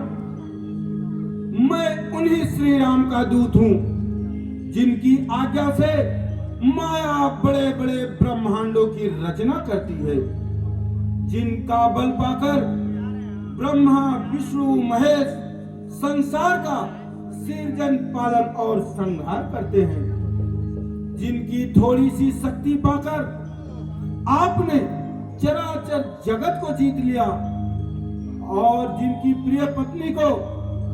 Speaker 2: मैं उन्हीं श्री राम का दूत हूं जिनकी आज्ञा से माया बड़े बड़े ब्रह्मांडों की रचना करती है, जिनका बल पाकर ब्रह्मा विष्णु महेश संसार का सृजन पालन और संहार करते हैं, जिनकी थोड़ी सी शक्ति पाकर आपने चराचर जगत को जीत लिया और जिनकी प्रिय पत्नी को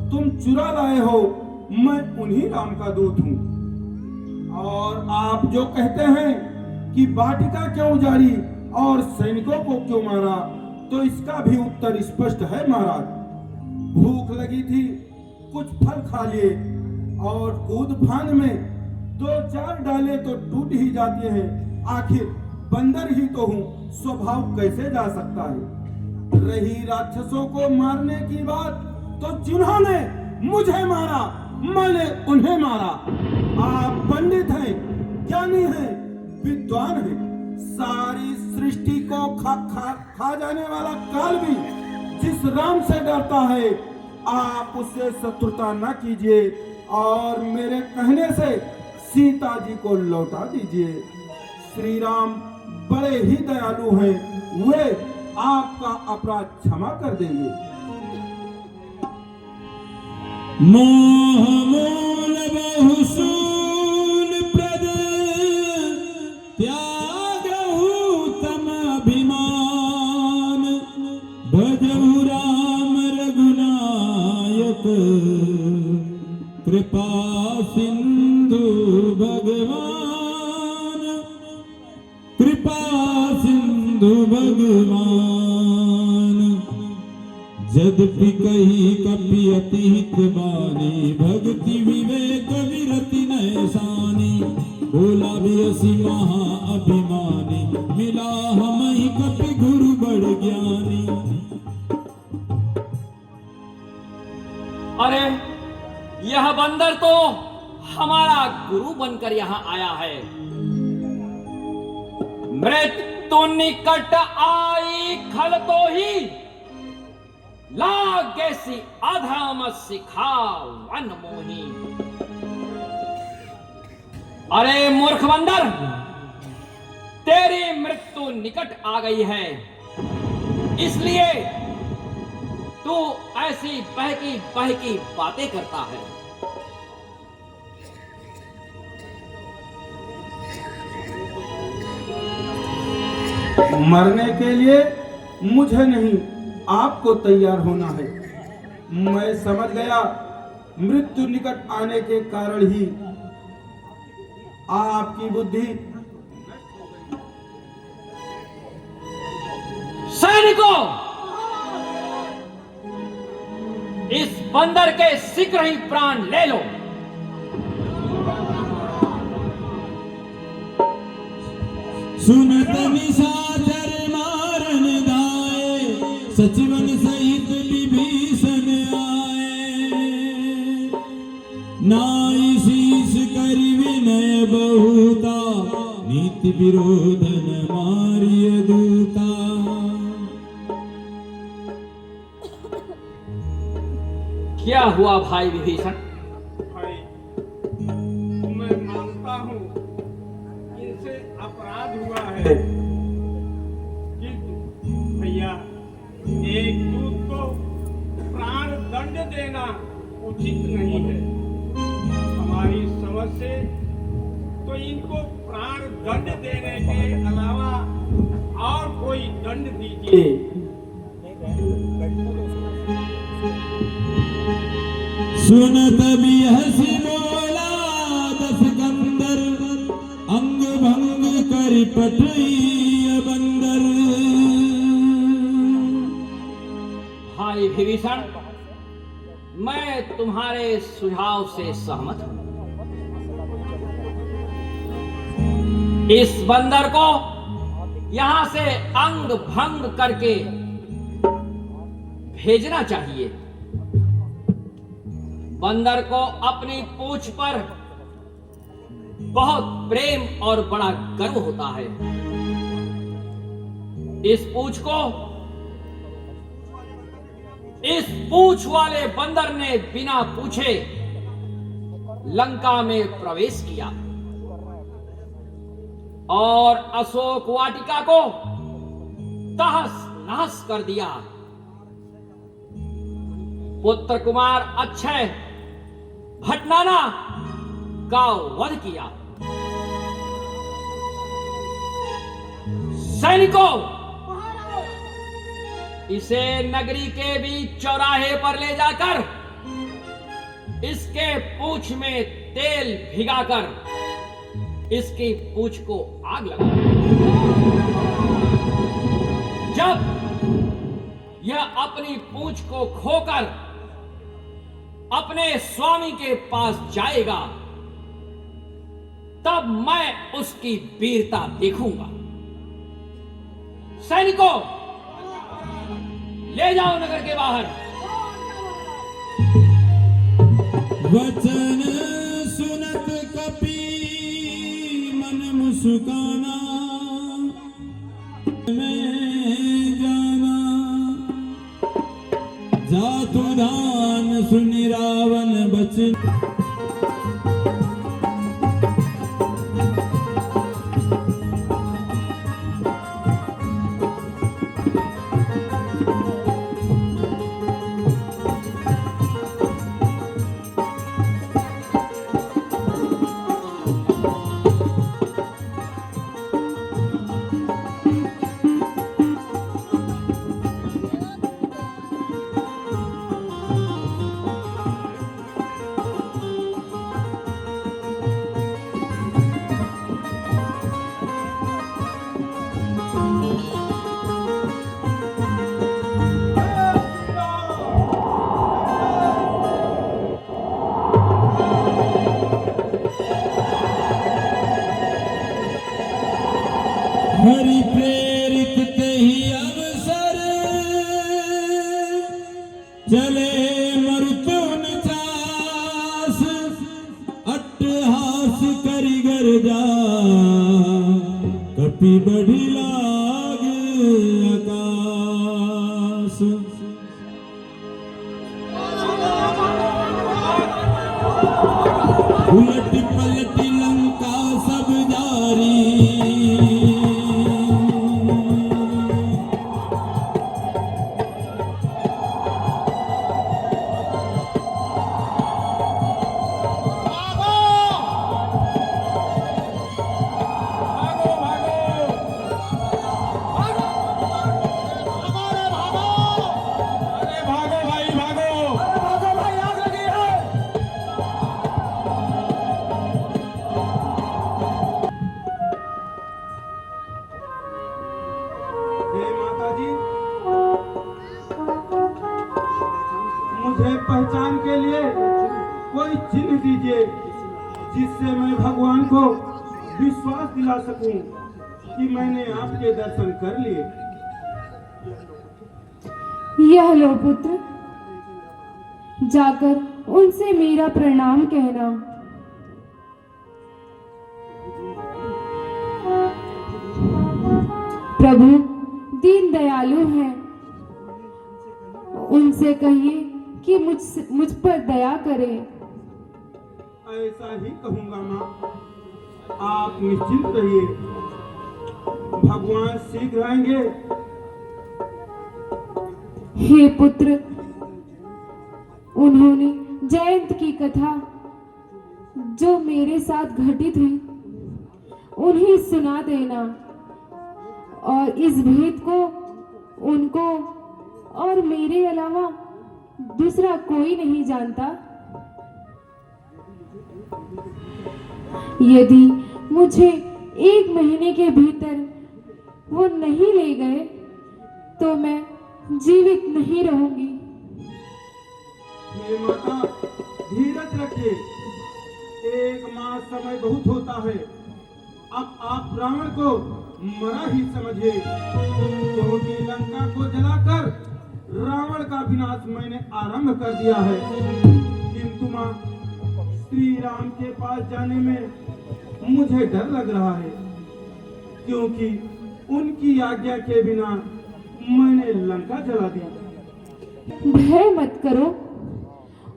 Speaker 2: तुम चुरा लाए हो, मैं उन्हीं राम का दूत हूं। और आप जो कहते हैं कि वाटिका क्यों उजाड़ी और सैनिकों को क्यों मारा, तो इसका भी उत्तर स्पष्ट है महाराज। भूख लगी थी, कुछ फल खा लिए और कूद फान में दो चार डाले तो टूट ही जाते हैं। आखिर बंदर ही तो हूं, स्वभाव कैसे जा सकता है। रही राक्षसों को मारने की बात, तो जिन्होंने मुझे मारा मैंने उन्हें मारा। आप पंडित हैं, ज्ञानी हैं, विद्वान हैं, सारी सृष्टि को खा जाने वाला काल भी जिस राम से डरता है, आप उससे शत्रुता न कीजिए और मेरे कहने से सीता जी को लौटा दीजिए। श्री राम बड़े ही दयालु हैं, वे आपका अपराध क्षमा कर देंगे।
Speaker 8: मोह मूल बहुसूल प्रद त्यागहु तम अभिमान, भजहु राम रघुनायक कृपा सिंधु भगवान, कृपा सिंधु भगवान। यद्यपि कही कपि अति हित बानी, भक्ति विवेक विरति नैसानी, बोला बियसी महा अभिमानी, मिला हमहि कपि गुरु बड़ ज्ञानी।
Speaker 10: अरे यह बंदर तो हमारा गुरु बनकर यहाँ आया है। मृत्यु निकट आई खल तो ही, लागे सी अधम सिखाओ अनमोही। अरे मूर्ख बंदर, तेरी मृत्यु निकट आ गई है, इसलिए तू ऐसी बहकी बहकी बातें करता है।
Speaker 2: मरने के लिए मुझे नहीं, आपको तैयार होना है। मैं समझ गया मृत्यु निकट आने के कारण ही आपकी बुद्धि।
Speaker 10: सैनिकों, इस बंदर के शीघ्र ही प्राण ले लो।
Speaker 8: सुनत निशाचर मारन दाए, सचिवन सहित विभीषण आए। नाई शीश कर विनय बहुता, नीति विरोधन मारिय दूता।
Speaker 10: क्या हुआ भाई विभीषण?
Speaker 2: भाई, मैं मानता हूँ इनसे अपराध हुआ है, किंतु भैया एक दूत को प्राण दंड देना उचित नहीं है। हमारी समझ से तो इनको प्राण दंड देने के अलावा और कोई दंड दीजिए।
Speaker 8: सुनत बिहसी बोला दस कंदर, अंग भंग कर पटई बंदर।
Speaker 10: भाई विभीषण, मैं तुम्हारे सुझाव से सहमत हूं। इस बंदर को यहां से अंग भंग करके भेजना चाहिए। बंदर को अपनी पूंछ पर बहुत प्रेम और बड़ा गर्व होता है। इस पूंछ वाले बंदर ने बिना पूछे लंका में प्रवेश किया और अशोक वाटिका को तहस नहस कर दिया। पुत्र कुमार अक्षय भटनाना का वध किया। सैनिकों, इसे नगरी के बीच चौराहे पर ले जाकर इसके पूंछ में तेल भिगाकर इसकी पूंछ को आग लगा। जब यह अपनी पूंछ को खोकर अपने स्वामी के पास जाएगा, तब मैं उसकी वीरता देखूंगा। सैनिकों, ले जाओ नगर के बाहर।
Speaker 8: वचन सुनत कपि मन मुस्काना, मैं जाना जातु धान सुनि रावण बचन। हरि प्रेरित ते ही अवसर, चले मरुतुन चास। अट्टहास करि गर्जा, कपि बढ़ी लाग आकाश। उलट पलट लंका सब जारी,
Speaker 2: कोई चिन्ह दीजिए जिससे मैं भगवान को विश्वास दिला सकूं कि मैंने आपके दर्शन कर लिए।
Speaker 11: यह लो पुत्र, जाकर उनसे मेरा प्रणाम कहना। प्रभु दीन दयालु हैं, उनसे कहिए कि मुझ पर दया करें।
Speaker 2: ऐसा ही कहूंगा माँ, आप निश्चिंत रहिए, भगवान शीघ्र आएंगे।
Speaker 11: हे पुत्र, उन्होंने जयंत की कथा जो मेरे साथ घटित हुई उन्हें सुना देना, और इस भेद को उनको और मेरे अलावा दूसरा कोई नहीं जानता। यदि मुझे 1 महीने के भीतर वो नहीं ले गए तो मैं जीवित नहीं रहूंगी।
Speaker 2: मेरी माता धीरज रखिए, 1 मास समय बहुत होता है। अब आप रावण को मरा ही समझिए, क्योंकि लंका को जलाकर रावण का विनाश मैंने आरंभ कर दिया है। किंतु माँ, श्री राम के पास जाने में मुझे डर लग रहा है, क्योंकि उनकी आज्ञा के बिना मैंने लंका जला दिया।
Speaker 11: भय मत करो,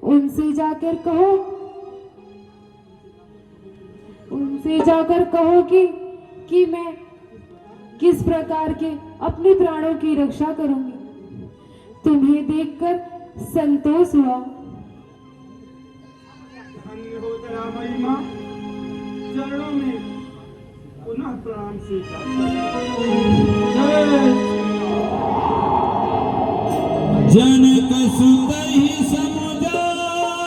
Speaker 11: उनसे जाकर कहो कि मैं किस प्रकार के अपने प्राणों की रक्षा करूंगी। तुम्हें देखकर संतोष हुआ।
Speaker 2: धन्य हो दयामयी माँ, चरणों में पुनः प्रणाम स्वीकार।
Speaker 8: जनक सुत ही